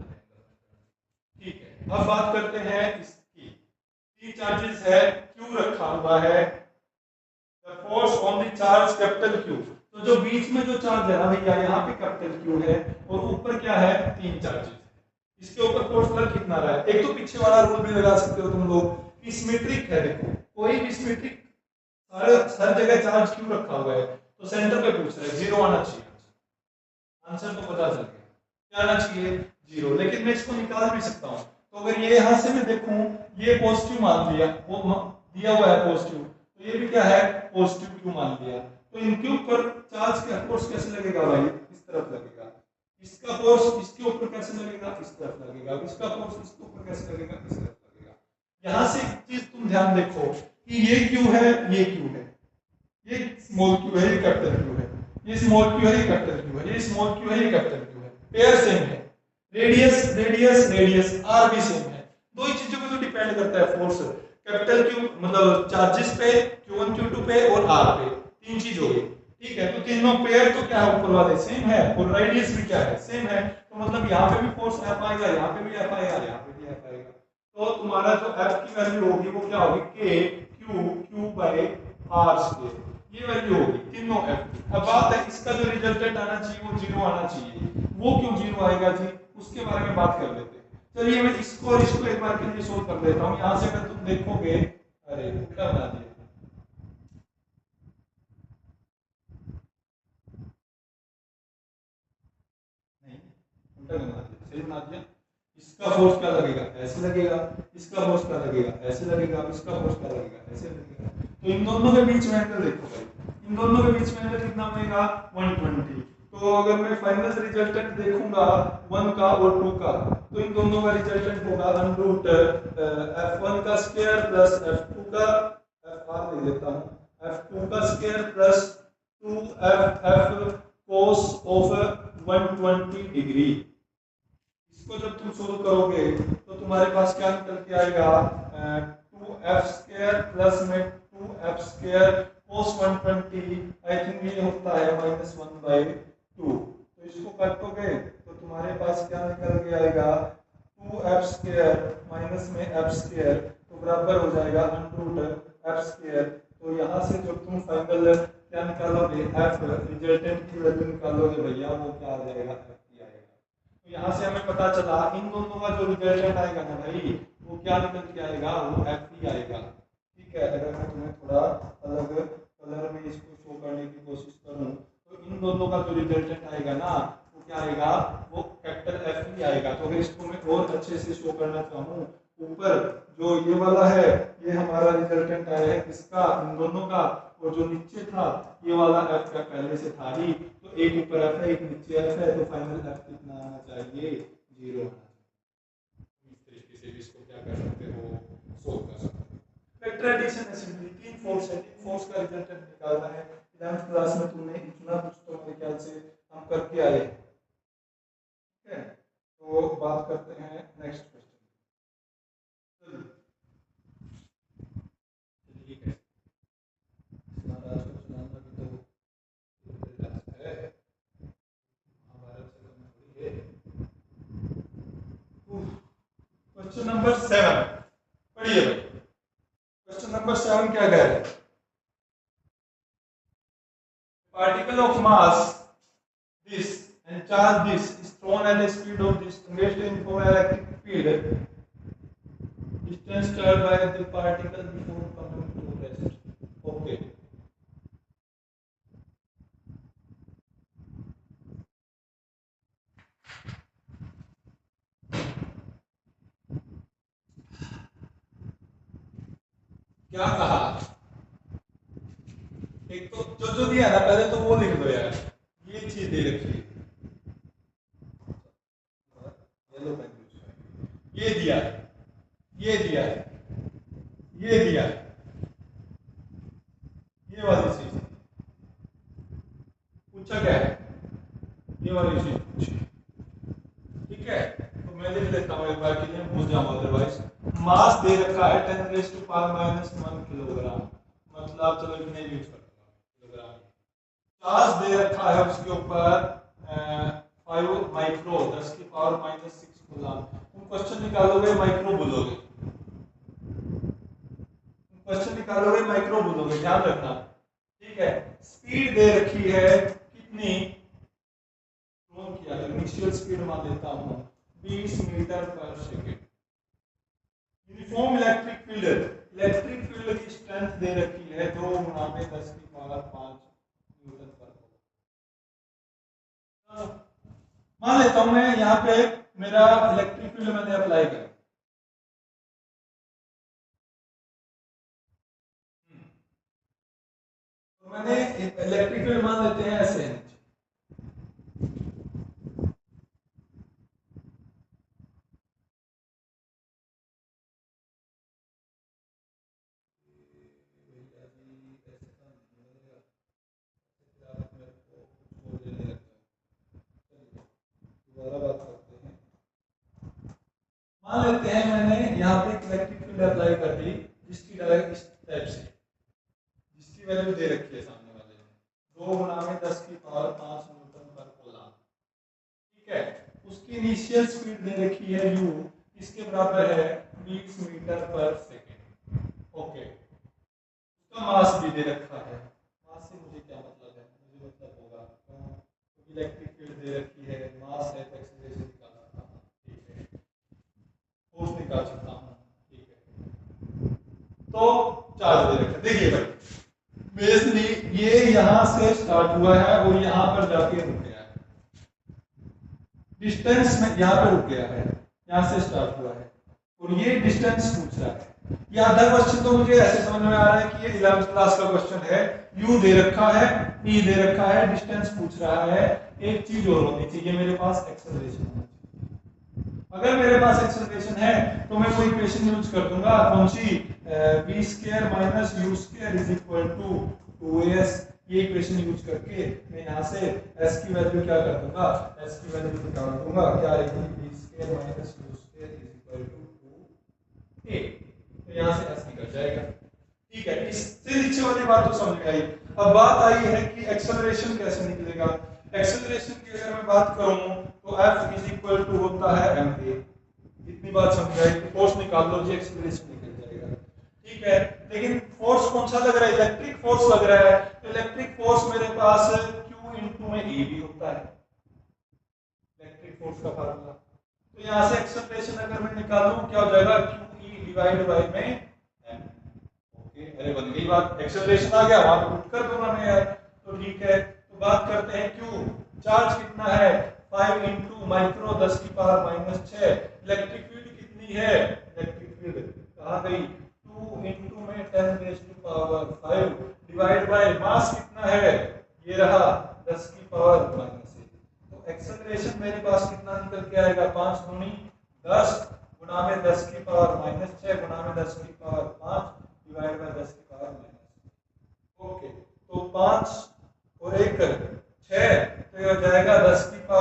Speaker 1: ठीक है। अब बात करते हैं इसकी, तीन चार्जेस है, क्यू रखा हुआ है, the force on the charge capital Q, तो जो बीच में जो चार्ज है ना भैया यहाँ पे कैपिटल क्यू है और ऊपर क्या है तीन चार्जेस, इसके ऊपर फोर्स लग कितना रहा है, एक तो पीछे वाला रूल भी लगा सकते हो तुम लोग कि सिमेट्रिक है, देखो कोई भी सिमेट्रिक हर जगह चार्ज क्यू रखा हुआ है, तो सेंटर पे पूछ रहा है 0 आना चाहिए, आंसर तो पता चल गया क्या आना चाहिए 0, लेकिन मैं इसको निकाल भी सकता हूं, तो अगर ये यहां से मैं देखूं ये पॉजिटिव मान लिया, वो दिया हुआ है पॉजिटिव, तो ये भी क्या है पॉजिटिव क्यू मान लिया, तो इनके ऊपर चार्ज का फोर्स कैसे लगेगा भाई इस तरफ लगेगा, इसका फोर्स इसके ऊपर कैसे लगेगा इस तरफ लगेगा, इसका फोर्स इसके ऊपर कैसे लगेगा इस तरफ लगेगा। यहां से एक चीज तुम ध्यान देखो कि ये क्यू है ये क्यू है, ये स्मॉल क्यू है ये कैपिटल क्यू है, ये स्मॉल क्यू है, ये कैपिटल क्यू है, ये स्मॉल क्यू है, ये कैपिटल क्यू है, पेयर सेम है, रेडियस रेडियस रेडियस आर भी सेम है। दो ही चीजों पे तो डिपेंड करता है फोर्स, कैपिटल क्यू मतलब चार्जेस पे, Q1 Q2 पे और आर पे, तीन चीज हो गई। ठीक है, तो तीनों पेयर तो क्या है, ऊपर वाले सेम है और रेडियस भी क्या है, सेम है। तो मतलब यहाँ पे भी फोर्स F आएगा, यहाँ पे भी F आएगा, यहाँ पे भी F आएगा। तो तुम्हारा जो F की वैल्यू होगी वो क्या होगी, K Q by R square, ये वैल्यू होगी तीनों F। अब बात है इसका जो रिजल्टेंट आना चाहिए वो जीरो आना चाहिए, वो क्यों जीरो आएगा जी, उसके बारे में बात कर लेते हैं। चलिए मैं इसको और इसको एक बार के लिए सोल्व कर लेता हूँ। यहाँ से अगर तुम देखोगे, अरे उल्टा बना दिया, नहीं उल्टा बना दिया, सही बना दिया। इसका फोर्स क्या लगेगा, ऐसे लगेगा, इसका फोर्स क्या लगेगा, ऐसे लगेगा, इसका फोर्स क्या लगेगा, ऐसे लगेगा। तो इन दोनों के बीच में एंगल देखो भाई, इन दोनों के बीच में एंगल कितना बनेगा, 120। तो अगर मैं फाइनल रिजल्टेंट देखूंगा 1 का और 2 का, तो इन दोनों का रिजल्टेंट होगा अंडर F1 का स्क्वायर प्लस F2 का, F ले लेता हूँ, F2 का square plus 2FF cos of 120 degree. इसको जब तुम सोल्व करोगे तो तुम्हारे पास क्या निकल के आएगा, 2F² प्लस में 2F² cos 120, आई थिंक ये होता है -1/2। तो इसको काटोगे तो तुम्हारे पास क्या निकल के आएगा, 2F² माइनस में F² तो बराबर हो जाएगा √F²। तो यहाँ से जब तुम फाइनल क्या निकालोगे, F रिजल्टेंट की वैल्यू निकालोगे भैया, वो क्या आ जाएगा, F आएगा। तो यहाँ से हमें पता चला इन दोनों का जो रिजल्टेंट आएगा ना भाई, वो क्या निकल के आएगा, वो F ही आएगा। ठीक है, अगर मैं तुम्हें थोड़ा अलग कलर में इसको शो करने की कोशिश करूँ, तो इन दोनों का जो रिजल्टेंट आएगा ना, वो क्या आएगा, वो कैपिटल F ही आएगा। तो अगर इसको मैं और अच्छे से शो करना चाहूँ, ऊपर जो ये वाला है, ये हमारा रिजल्टेंट आया है किसका, इन दोनों का, और जो नीचे था ये वाला F का पहले से था ही, तो एक ऊपर F है एक नीचे F है, तो फाइनल F कितना आना चाहिए, 0 आना चाहिए। इस तरीके से भी इसको क्या कर सकते हो, सोल्व कर सकते हो। वेक्टर एडिशन है सिंपली, तीन फोर्स है, तीन फोर्स का रिजल्टेंट निकालना है। 11th क्लास में तुमने इतना कुछ तो मेरे ख्याल से हम करके आए। ठीक है, तो बात करते हैं नेक्स्ट क्वेश्चन। चलिए कैसे महाराज को सुनाना भी तो है, महाभारत से कम थोड़ी है। क्वेश्चन नंबर 7 पढ़िए भाई। क्वेश्चन नंबर 7 क्या कह रहे हैं, particle of mass this and charge this is thrown at the speed of this engaged in electric field distance traveled by the particle before coming to rest. Okay. क्या कहा, एक तो जो दिया ना पहले तो वो लिख दो यार, ये चीज दे रखी है, येलो पेन, ये दिया है, ये दिया है, ये दिया है, ये वाली चीज पूछा क्या है, ये वाली चीज पूछी। ठीक है, तो मैं लिख लेता हूँ एक बार के लिए, भूल जाऊँ अदरवाइज। मास दे रखा है 10⁻⁻⁻1 किलोग्राम, मतलब चलो इतने यूज करता हूँ किलोग्राम। चार्ज दे रखा है उसके ऊपर 5 माइक्रो 10⁻⁻6 कूलम। तुम क्वेश्चन निकालोगे माइक्रो बोलोगे, क्वेश्चन निकालोगे माइक्रो बोलोगे, ध्यान रखना। ठीक है, स्पीड दे रखी है कितनी, किया तो इनिशियल स्पीड मान लेता हूँ 20 मीटर पर सेकेंड। यूनिफॉर्म इलेक्ट्रिक फील्ड की स्ट्रेंथ दे रखी है 2 गुणा में 10⁵ न्यूटन पर। मान लेता हूँ मैं यहाँ पे मेरा इलेक्ट्रिक फील्ड मैंने अप्लाई किया, तो मैंने इलेक्ट्रिक फील्ड मान लेते हैं ऐसे है, लेते हैं मैंने यहाँ पे इलेक्ट्रिक फील्ड अप्लाई कर दी जिसकी डायरेक्ट इस टाइप से, जिसकी वैल्यू दे रखी है सामने वाले में 2 × 10⁵ न्यूटन पर कूलम। ठीक है, उसकी इनिशियल स्पीड दे रखी है u, इसके बराबर है 20 मीटर पर सेकेंड। ओके, उसका मास भी दे रखा है। मास से मुझे क्या मतलब है, मुझे मतलब होगा क्योंकि इलेक्ट्रिक फील्ड दे रखी है, मास है तो एक्सीलरेशन निकाल सकता हूँ। ठीक है, फोर्स निकाल सकता हूँ। ठीक है, तो चार्ज दे रखा है। देखिए भाई, बेसिकली ये यहाँ से स्टार्ट हुआ है और यहाँ पर जाके रुक गया है, डिस्टेंस में यहाँ पे रुक गया है, यहाँ से स्टार्ट हुआ है और ये डिस्टेंस पूछ रहा है। ये आधा क्वेश्चन तो मुझे ऐसे समझ में आ रहा है कि ये 11th क्लास का क्वेश्चन है। u दे रखा है, p दे रखा है, डिस्टेंस पूछ रहा है। एक चीज और होनी चाहिए, मेरे पास एक्सेलरेशन होना चाहिए। अगर मेरे पास एक्सेलरेशन है तो मैं कोई इक्वेशन यूज कर दूंगा, कौन सी, v² - u² = 2as। ये इक्वेशन यूज करके मैं यहाँ से s की वैल्यू क्या कर दूंगा, s की वैल्यू निकाल दूंगा। क्या आएगी, v² - u² = 2a। तो यहाँ से s निकल जाएगा। ठीक है, इससे नीचे वाली बात तो समझ में आई। अब बात आई है कि एक्सेलरेशन कैसे निकलेगा। एक्सेलरेशन की अगर मैं बात करूं तो F = होता है ma। इतनी बात समझ आई। फोर्स निकाल लो जी, एक्सेलरेशन निकल जाएगा। ठीक है, लेकिन फोर्स कौन सा लग रहा है, इलेक्ट्रिक फोर्स लग रहा है। तो इलेक्ट्रिक फोर्स मेरे पास q × e भी होता है, इलेक्ट्रिक फोर्स का फार्मूला। तो यहाँ से एक्सेलरेशन अगर मैं निकालूं क्या हो जाएगा, qe डिवाइड बाय में m। ओके, अरे बन गई बात, एक्सेलरेशन आ गया, वहां पे पुट कर दूंगा मैं यार। तो ठीक है, तो बात करते हैं q, चार्ज कितना है 5 × -10⁻⁻6। इलेक्ट्रिक फील्ड कितनी है, इलेक्ट्रिक फील्ड कहां गई, 2 × 10⁻5 डिवाइड बाय मास कितना है, ये रहा 10⁻⁻1। तो एक्सेलरेशन मेरे पास कितना निकल के आएगा, 5 × 10 × 10⁻⁻6 × 10⁻5 डिवाइड बाय 10⁻⁻। ओके, तो 5 और 1 6, तो ये हो जाएगा 10⁻6 ×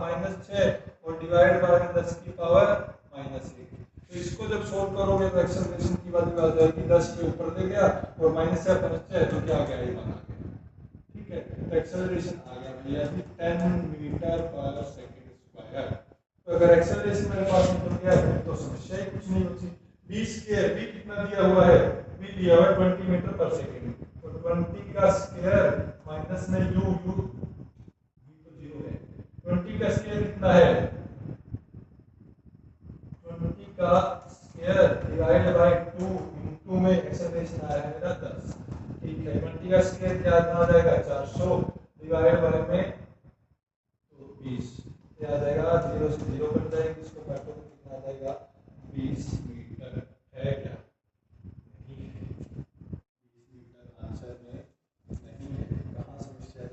Speaker 1: 10⁻⁻6 और डिवाइड बाय 10⁻⁻1। तो इसको जब सोल्व करोगे तो एक्सेलरेशन की वैल्यू आ जाएगी 10 के ऊपर ले गया और माइनस से पहुंचे तो क्या आ गया, ये बना गया। ठीक है, तो एक्सेलरेशन आ गया भैया 10 मीटर/सेकंड स्क्वायर। तो अगर एक्सेलरेशन मेरे पास निकल गया तो समस्या ही कुछ नहीं होती। v² कितना दिया हुआ है, v दिया हुआ है 20 मीटर पर सेकंड। तो 20 का स्क्वायर माइनस में u तो 0 है। 20 का स्क्वायर कितना है, 20 का स्क्वायर डिवाइड बाय 2 * में एक्सेलरेशन आया है मेरा 10। ठीक है, 20 का स्क्वायर क्या आ जाएगा 400 डिवाइड बाय में तो 20, क्या आ जाएगा 0 से 0 कट जाएगा, इसको काटो तो कितना आ जाएगा 20 मीटर। है क्या, नहीं है, 20 मीटर आंसर में नहीं है। कहाँ समस्या है,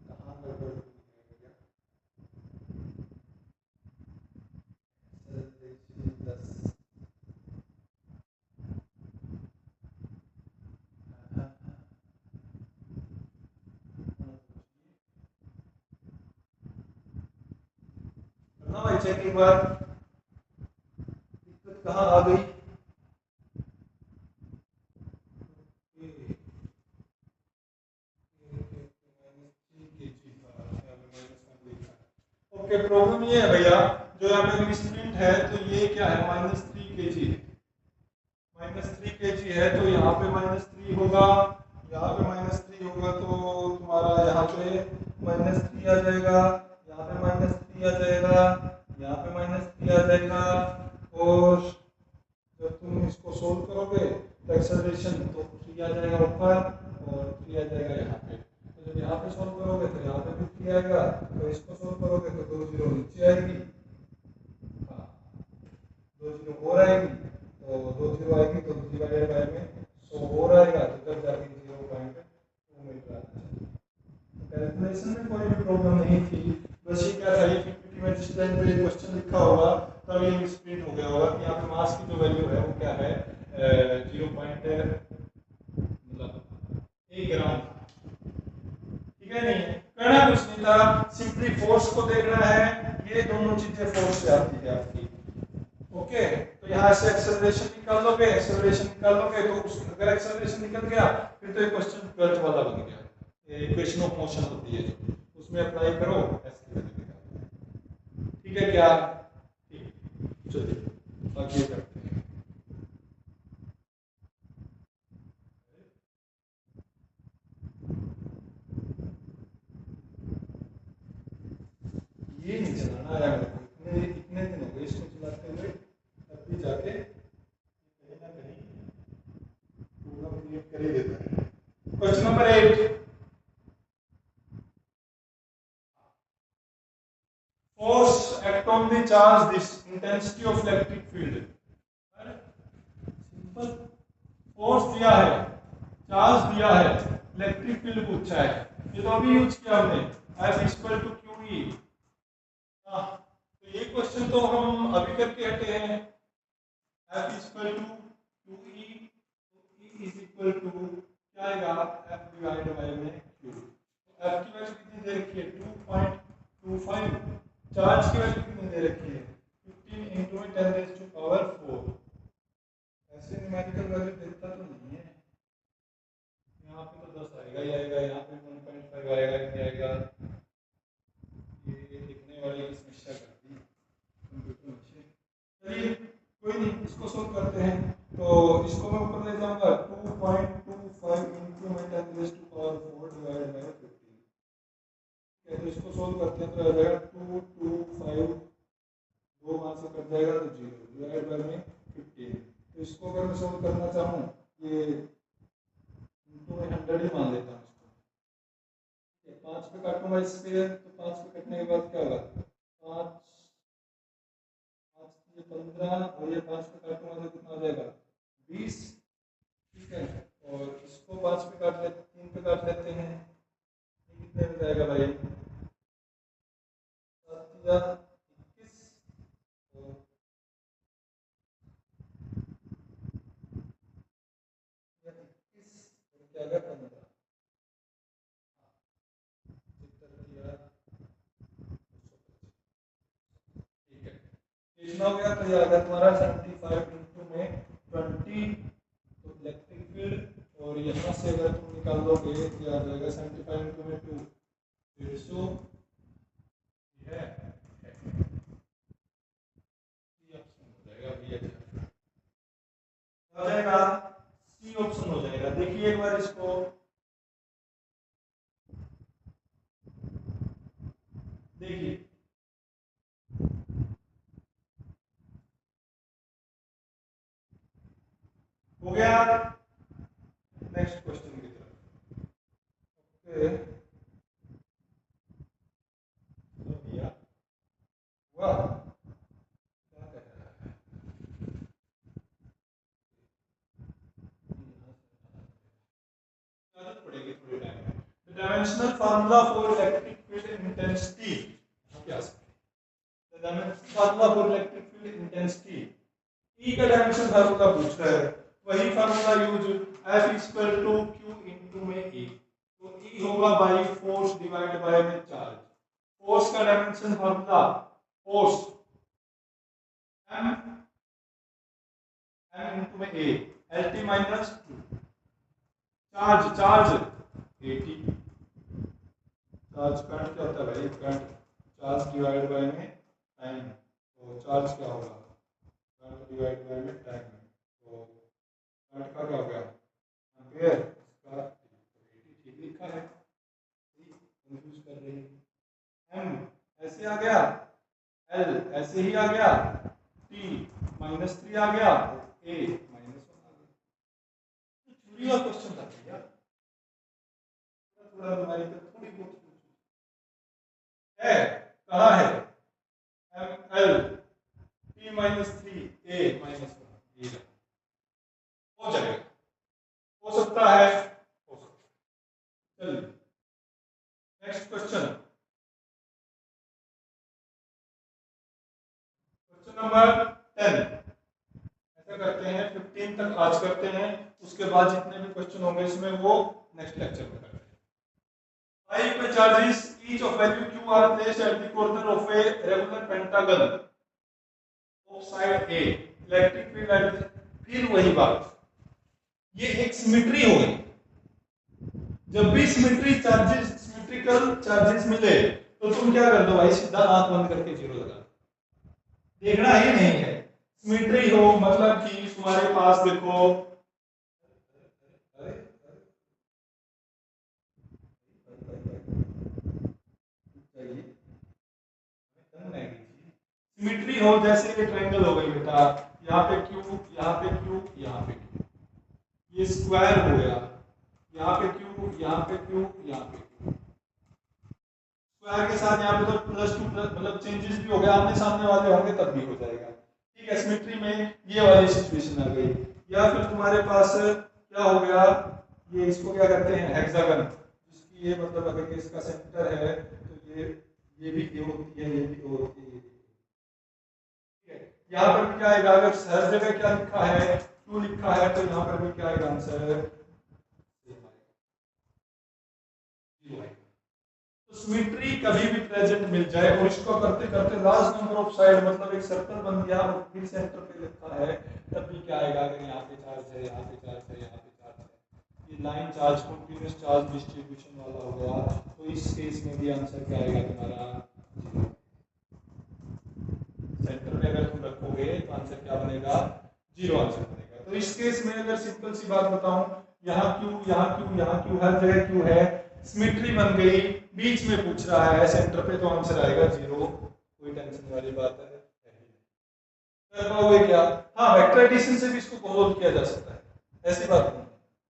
Speaker 1: कहाँ गड़बड़ है भैया। भाई चेक एक बार, दिक्कत कहाँ आ गई, ओके। प्रॉब्लम ये है भैया, जो यहाँ पे स्प्रिंट है तो ये क्या है -3 kg है, -3 kg है। तो यहाँ पे -3 होगा, यहाँ पे -3 होगा, तो तुम्हारा यहाँ पे -3 आ जाएगा, यहाँ पे -3 आ जाएगा, यहाँ पे -3 आ जाएगा। और जब तुम इसको सोल्व करोगे तो एक्सेलरेशन तो 3 आ जाएगा ऊपर और 3 आ जाएगा यहाँ पे। तो जब यहाँ पे सोल्व करोगे तो यहाँ पे भी 3 आएगा, तो इसको सोल्व करोगे तो 2 0 नीचे आएगी, हाँ 2 0 और आएगी, तो 2 0 आएगी तो डिवाइडेड बाय में 100 और आएगा, तो जब जाके 0.2 मीटर आना चाहिए। कैलकुलेशन में कोई भी प्रॉब्लम नहीं थी, बस ये क्या था, ये 50 में जिस टाइम पे क्वेश्चन लिखा होगा तब ये मिसप्रिंट हो गया होगा कि यहाँ पे मास की जो वैल्यू है वो क्या है 0.1 ग्राम। ठीक है, नहीं था, सिंपली फोर्स को देखना है, ये दोनों चीजें फोर्स से आती है आपकी। ओके, तो यहाँ से एक्सेलरेशन निकाल लोगे, एक्सेलरेशन निकाल लोगे, तो अगर एक्सेलरेशन निकल गया फिर तो ये क्वेश्चन 12th वाला बन गया, इक्वेशन ऑफ मोशन होती है जो, उसमें अप्लाई करो, ऐसे वैल्यू निकालो। ठीक है क्या? ठीक, चलिए आगे करते हैं। ये नहीं चलाना आया मेरे को, इतने दिन हो गए इसको चलाते हुए, तब भी जाके कहीं ना कहीं प्रॉब्लम क्रिएट कर ही देता है। Question number 8, force act on the charge, this intensity of electric field। Simple, force दिया है, चार्ज दिया है, इलेक्ट्रिक फील्ड पूछा है, ये तो अभी यूज किया हमने, F इक्वल टू QE। तो ये क्वेश्चन तो हम अभी करके हटे हैं, F इक्वल टू QE, तो E इज इक्वल टू क्या आएगा, F डिवाइड बाय में Q। तो F की वैल्यू कितनी दे रखी है, 2.25, चार्ज की वैल्यू कितनी दे रखी है, 15 इंटू 10⁴। ऐसे न्यूमेरिकल वैल्यू देता तो नहीं है, यहाँ पे तो 10 आएगा ही आएगा, यहाँ पे 1.5 आएगा ही आएगा। ये लिखने वाली की समस्या कर दी कंप्यूटर में। चलिए कोई नहीं, इसको सोल्व करते हैं। तो इसको मैं ऊपर ले जाऊंगा, 2.25 इंटू 10⁴ डिवाइड बाय 15। तो इसको सोल्व करते हैं तो आ जाएगा 225, 2 5 से कट जाएगा तो 0, डिवाइड बाय में 15। तो इसको अगर मैं सोल्व करना चाहूँ, ये इनटू में 100 ही मान लेता हूँ इसको। 5 पे काटूंगा इससे, तो 5 पे कटने के बाद क्या होगा, 5 5 ये 15, और ये 5 पे काटूंगा तो कितना हो जाएगा, 20। ठीक है, और इसको 5 पे काट लेते, 3 पे काट लेते हैं, ये कितने में जाएगा भाई, 7 या 21, और क्या गया 15, कितना हो गया, तो ये आ गया तुम्हारा 75 इंटू में 20, तो इलेक्ट्रिक फील्ड, और यहाँ से अगर तुम निकाल लोगे तो आ जाएगा 75 इंटू में 2, 150। ये ऑप्शन हो जाएगा, बी अच्छा हो जाएगा, सी ऑप्शन हो जाएगा। देखिए एक बार इसको, देखिए हो गया, नेक्स्ट क्वेश्चन की तरफ। ओके, भैया वाह, क्या कह रहा है, आदत पड़ेगी थोड़े टाइम में। The dimensional formula for electric field intensity, क्या the dimensional formula for electric field intensity, E का डायमेंशन फार्मूला पूछ रहा है, वही formula use, F equal to Q into में E। तो E होगा बाई फोर्स डिवाइड बाय में चार्ज। फोर्स का dimension formula, force M into में A, LT minus 2, charge AT, charge current क्या होता है भाई, करंट, चार्ज डिवाइड बाय में टाइम, तो चार्ज क्या होगा, करंट डिवाइड बाय में टाइम, तो करंट का क्या हो गया, एम्पियर, इसका AT ठीक लिखा है, कंफ्यूज कर रही है। M ऐसे आ गया, L ऐसे ही आ गया, T -3 आ गया, A -1 आ गया। तो चोरी का क्वेश्चन था भैया, थोड़ा हमारी तो थोड़ी बहुत है, कहाँ है, ML T -3 A -1, ये हो जाएगा, हो सकता है, हो सकता है। चलिए नेक्स्ट क्वेश्चन, क्वेश्चन नंबर 10। ऐसा करते हैं 15 तक आज करते हैं, उसके बाद जितने भी क्वेश्चन होंगे इसमें वो नेक्स्ट लेक्चर में करते हैं। 5 charges each of value q are placed at the corner of a regular pentagon of side A. Electric field at फिर वही बात, ये एक सिमेट्री हो गई। जब भी सिमेट्रिकल चार्जेस मिले तो तुम क्या कर दो भाई, सीधा आंख बंद करके जीरो लगा, देखना ही नहीं है। सिमेट्री हो मतलब कि तुम्हारे पास देखो, सिमेट्री हो जैसे ये ट्रायंगल हो गई बेटा, यहाँ पे क्यू, यहाँ पे क्यू, यहाँ पे क्यू, ये स्क्वायर हो गया, यहाँ पे क्यू, यहाँ पे क्यू, यहाँ पे क्यू, स्क्वायर के साथ यहाँ पे तो प्लस टू प्लस मतलब चेंजेस भी हो गया, आमने सामने वाले होंगे तब भी हो जाएगा। ठीक है, सिमेट्री में ये वाली सिचुएशन आ गई। या फिर तुम्हारे पास क्या हो गया, ये इसको क्या करते हैं हेक्सागन, जिसकी ये मतलब अगर ये इसका सेंटर है तो ये भी ए होती है, ये भी ओ होती है। यहाँ पर भी क्या आएगा, अगर हर जगह क्या लिखा है टू लिखा है तो यहाँ पर भी क्या आएगा आंसर, तो सिमेट्री कभी भी प्रेजेंट मिल जाए और इसको करते करते लास्ट नंबर ऑफ साइड मतलब एक सर्कल बन गया और फिर सेंटर पे लिखा है, तब भी क्या आएगा, अगर यहाँ पे चार्ज है, यहाँ पे चार्ज है, यहाँ पे चार्ज है, ये line charge continuous charge distribution वाला हो गया, तो इस केस में भी आंसर क्या आएगा तुम्हारा जीरो। सेंटर पे अगर तुम रखोगे तो आंसर क्या बनेगा, जीरो आंसर बनेगा। तो इस केस में अगर सिंपल सी बात बताऊं, यहाँ क्यू, यहाँ क्यू, यहाँ क्यू, हर जगह क्यू है, सिमेट्री बन गई, बीच में पूछ रहा है सेंटर पे तो आंसर आएगा जीरो, कोई टेंशन वाली बात है कर पाओगे क्या? हाँ, वेक्टर एडिशन से भी इसको सोल्व किया जा सकता है, ऐसी बात नहीं।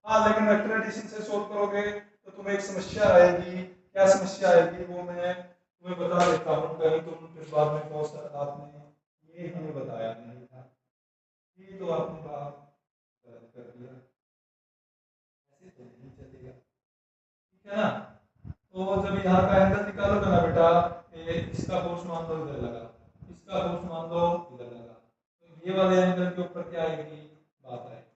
Speaker 1: हाँ, लेकिन वेक्टर एडिशन से सोल्व करोगे तो तुम्हें एक समस्या आएगी, क्या समस्या आएगी वो मैं तुम्हें बता देता हूँ, कहीं तुम फिर बाद में कहो सर आपने ये हमें बताया नहीं था, ये तो आपने बात गलत कर दिया, ऐसे तो नहीं चलेगा, ठीक है ना। तो जब यहाँ का एंगल निकालोगे ना बेटा, इसका फोर्स मान लो इधर लगा, इसका फोर्स मान लो इधर लगा, तो ये वाले एंगल के ऊपर क्या आएगी बात आएगी,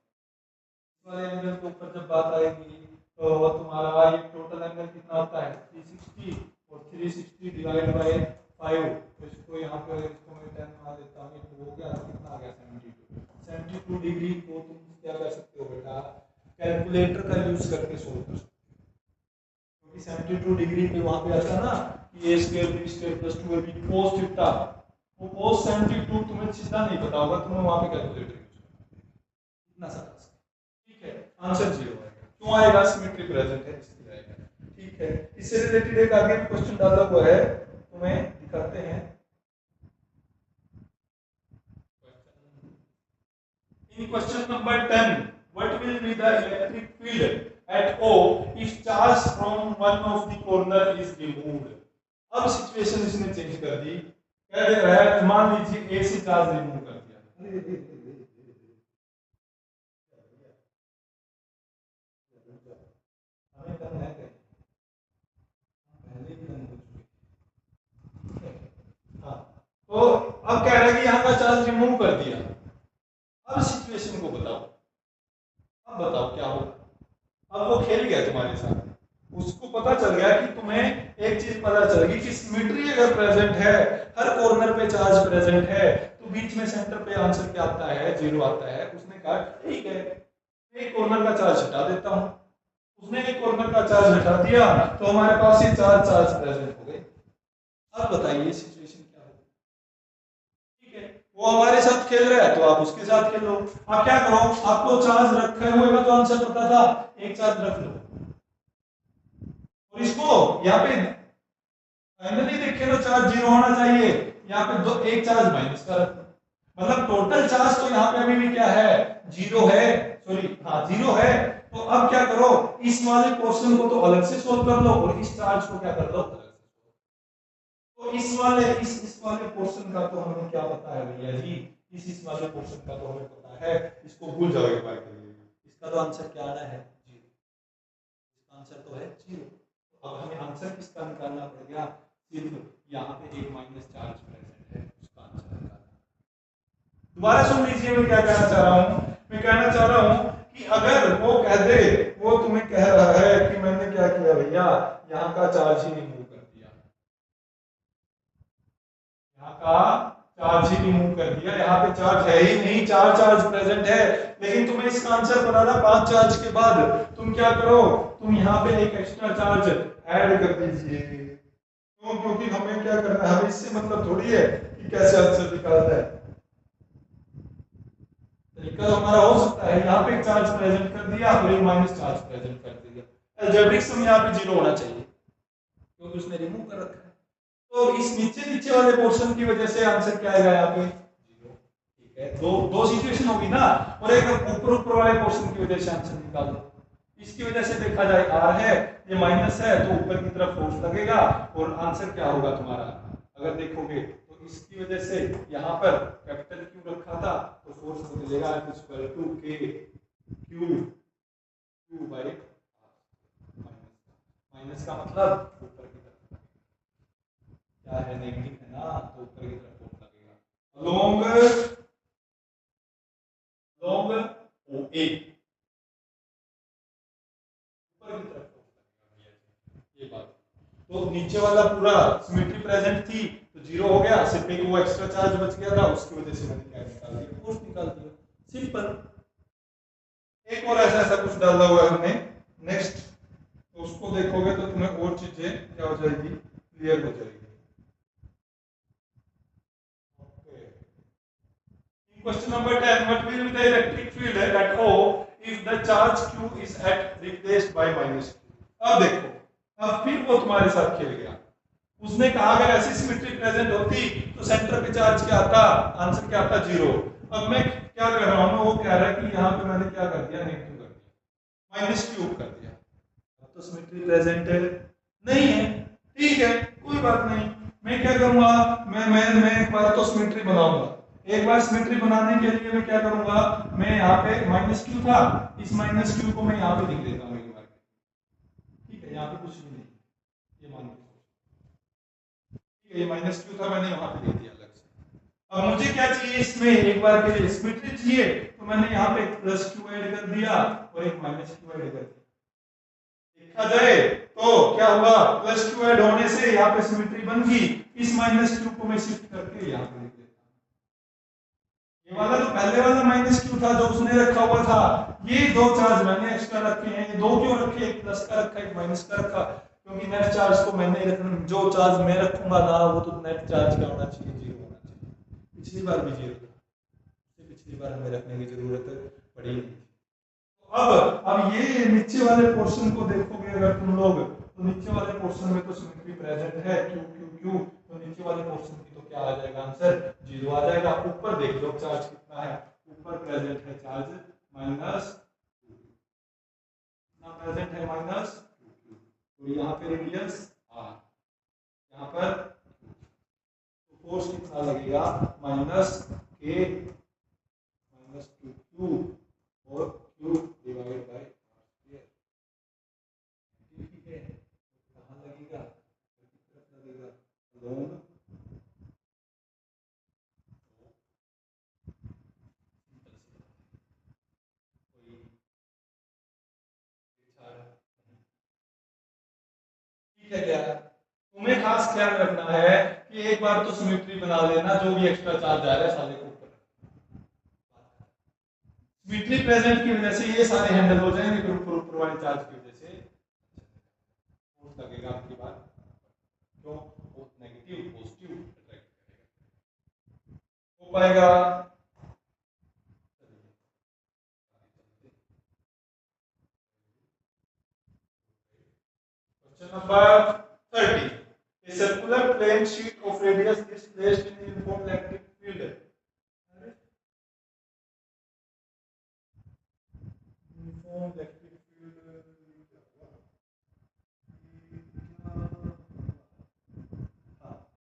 Speaker 1: इस वाले एंगल के ऊपर जब बात आएगी तो तुम्हारा ये टोटल एंगल कितना होता है 360, और 360 डिवाइड बाय 5, तो इसको यहाँ पे इसको मैं 10 मान लेता हूँ, तो हो गया कितना आ गया 72 डिग्री को तुम क्या कर सकते हो बेटा, कैलकुलेटर का यूज करके सोल्व कर सकते हो, क्योंकि 72 डिग्री पे वहां पे आता ना कि a square b square plus 2ab cos theta, वो cos 72 तुम्हें सीधा नहीं पता होगा, तुम्हें वहां पे कैलकुलेटर यूज करना है, इतना सा टास्क, ठीक है, आंसर जीरो आएगा। क्यों आएगा, सिमेट्री प्रेजेंट है इसलिए आएगा, ठीक है। इससे रिलेटेड एक आगे भी क्वेश्चन डाला हुआ है, तुम्हें दिखाते हैं। In question number 10, what will be the electric field at O if charge from one of the corner is removed? अब सिचुएशन इसने चेंज कर दी, क्या दे रहा है, मान लीजिए A से चार्ज रिमूव कर दिया, हमें करना है पहले भी करना हो चुके, हाँ, तो अब कह रहा है कि यहाँ का चार्ज रिमूव कर दिया, अब सिचुएशन को बताओ, अब बताओ क्या होगा। अब वो खेल गया तुम्हारे साथ, उसको पता चल गया कि तुम्हें एक चीज पता चल गई कि सिमेट्री अगर प्रेजेंट है, हर कॉर्नर पे चार्ज प्रेजेंट है, तो बीच में सेंटर पे आंसर क्या आता है, जीरो आता है। उसने कहा ठीक है, एक कॉर्नर का चार्ज हटा देता हूं, उसने एक कॉर्नर का चार्ज हटा दिया तो हमारे पास ये चार्ज प्रेजेंट हो गए। अब बताइए सिचुएशन क्या होगी, ठीक है, वो हमारे साथ खेल रहा है तो आप उसके साथ खेलो। आप क्या करो, आपको चार्ज रखे हुए का तो आंसर पता था, एक चार्ज रख लो और इसको यहाँ पे फाइनली देखे तो चार्ज जीरो होना चाहिए, यहाँ पे दो एक चार्ज माइनस का रख लो, मतलब टोटल चार्ज तो यहाँ पे अभी भी क्या है, जीरो है, सॉरी हाँ जीरो है। तो अब क्या करो, इस वाले पोर्शन को तो अलग से सोल्व कर लो और इस चार्ज को क्या कर लो अलग से। तो इस वाले पोर्शन का तो हमें क्या पता है भैया जी, इस वाले पोर्शन का तो हमें पता है, इसको भूल जाओगे बाय के लिए, इसका तो आंसर क्या आना है जीरो, इसका आंसर तो है जीरो। तो अब हमें आंसर किसका निकालना पड़ेगा, सिर्फ यहाँ पे एक माइनस चार्ज प्रेजेंट है, उसका आंसर निकालना। दोबारा सुन लीजिए मैं क्या कहना चाह रहा हूँ, मैं कहना चाह रहा हूँ कि अगर वो कह दे, वो तुम्हें कह रहा है कि मैंने क्या किया भैया, यहाँ का चार्ज ही रिमूव कर दिया, यहाँ का चार्ज ही रिमूव कर दिया, यहाँ पे चार्ज है ही नहीं, चार चार्ज प्रेजेंट है, लेकिन तुम्हें इसका आंसर बनाना 5 चार्ज के बाद तुम क्या करो, तुम यहाँ पे एक एक्स्ट्रा चार्ज ऐड कर दीजिए। क्यों? क्योंकि हमें क्या करना है, हमें इससे मतलब थोड़ी है कि कैसे आंसर निकालना है। तरीका तो हमारा हो सकता है, यहाँ पे एक चार्ज प्रेजेंट कर दिया और एक माइनस चार्ज प्रेजेंट कर दिया, अलजेब्रिक सम यहाँ पे 0 होना चाहिए क्योंकि उसने रिमूव कर रखा है। तो इस नीचे वाले पोर्शन की वजह से आंसर क्या आएगा यहाँ पे 0। ठीक है, दो सिचुएशन होगी ना, और एक ऊपर वाले पोर्शन की वजह से आंसर निकाल दो। इसकी वजह से देखा जाए r है, ये माइनस है, तो ऊपर की तरफ फोर्स लगेगा और आंसर क्या होगा तुम्हारा, अगर देखोगे तो इसकी वजह से यहाँ पर कैपिटल Q रखा था तो फोर्स बदलेगा Q बाय माइनस का मतलब ऊपर की तरफ क्या है, नेगेटिव है ना, तो ऊपर की तरफ फोर्स लगेगा अलोंग OA, ऊपर की तरफ फोर्स लगेगा, ये बात। तो नीचे वाला पूरा सिमेट्री प्रेजेंट थी तो 0 हो गया, सिर्फ एक वो एक्स्ट्रा चार्ज बच गया था, उसकी वजह से मैंने क्या निकाल दिया, फोर्स निकाल दिया, सिंपल। एक और ऐसा कुछ डाला हुआ है हमने नेक्स्ट, तो उसको देखोगे तो तुम्हें और चीजें क्या हो जाएगी, क्लियर हो जाएगी। Question number 10, what will be the electric field at O if the charge Q is at replaced by minus Q? अब देखो, अब फिर वो तुम्हारे साथ खेल गया, उसने कहा अगर ऐसी सिमेट्री प्रेजेंट होती तो सेंटर पे चार्ज क्या आता, आंसर क्या आता 0। अब मैं क्या कर रहा हूँ, वो कह रहा है कि यहाँ पे मैंने क्या कर दिया, नेगेटिव कर दिया, माइनस क्यूब कर दिया। अब तो सिमेट्री प्रेजेंट नहीं है, ठीक है कोई बात नहीं, मैं क्या करूंगा, मैं एक बार तो सिमेट्री बनाऊंगा, एक बार सिमेट्री बनाने के लिए मैं क्या करूंगा, मैं यहाँ पे माइनस क्यू था, इस माइनस क्यू को मैं यहाँ पे लिख देता हूँ एक बार, ठीक है, यहाँ पे कुछ भी नहीं, ये मान के, ठीक है, ये माइनस क्यू था, मैंने यहाँ पे लिख दिया अलग से। अब मुझे क्या चाहिए इसमें, एक बार के लिए सिमेट्री चाहिए, तो मैंने यहाँ पे एक प्लस क्यू ऐड कर दिया और एक माइनस क्यू ऐड कर दिया। देखा जाए तो क्या हुआ, प्लस क्यू ऐड होने से यहाँ पे सिमेट्री बन गई, इस माइनस क्यू को मैं शिफ्ट करके यहाँ पे लिख देता हूँ। ये वाला तो पहले वाला माइनस क्यू था जो उसने रखा हुआ था, ये दो चार्ज मैंने एक्स्ट्रा रखे हैं, ये दो क्यों रखे, एक प्लस का रखा एक माइनस का रखा, क्योंकि नेट चार्ज तो मैंने ही रखना, जो चार्ज मैं रखूंगा ना वो तो नेट चार्ज क्या होना चाहिए, 0 होना चाहिए। पिछली बार भी 0 था, पिछली बार हमें रखने की जरूरत पड़ी नहीं। अब ये नीचे वाले पोर्शन को देखोगे अगर तुम लोग, तो नीचे वाले पोर्शन में तो सिमेट्री प्रेजेंट है क्यू क्यू क्यू, तो नीचे वाले पोर्शन की तो क्या आ जाएगा आंसर 0 आ जाएगा। ऊपर देख लो चार्ज कितना है, ऊपर प्रेजेंट है चार्ज माइनस कितना प्रेजेंट है, माइनस तो यहाँ पे रेडियस r, यहाँ पर तो फोर्स कितना लगेगा minus k minus Q Q और क्यू डिवाइड बाय r, ठीक है, कहाँ लगेगा, किस तरफ लगेगा, अलोंग ठीक है क्या, तुम्हें खास ख्याल रखना है कि एक बार तो सिमेट्री बना लेना, जो भी एक्स्ट्रा चार्ज आ रहा है सारे को ऊपर, सिमेट्री प्रेजेंट की वजह से ये सारे हैंडल हो जाएंगे, फिर ऊपर वाले चार्ज की वजह से फोर्स लगेगा आपकी बात, क्यों नेगेटिव पॉजिटिव अट्रैक्ट करेगा, हो पाएगा। Question number 30. A circular plane sheet of radius is placed in uniform length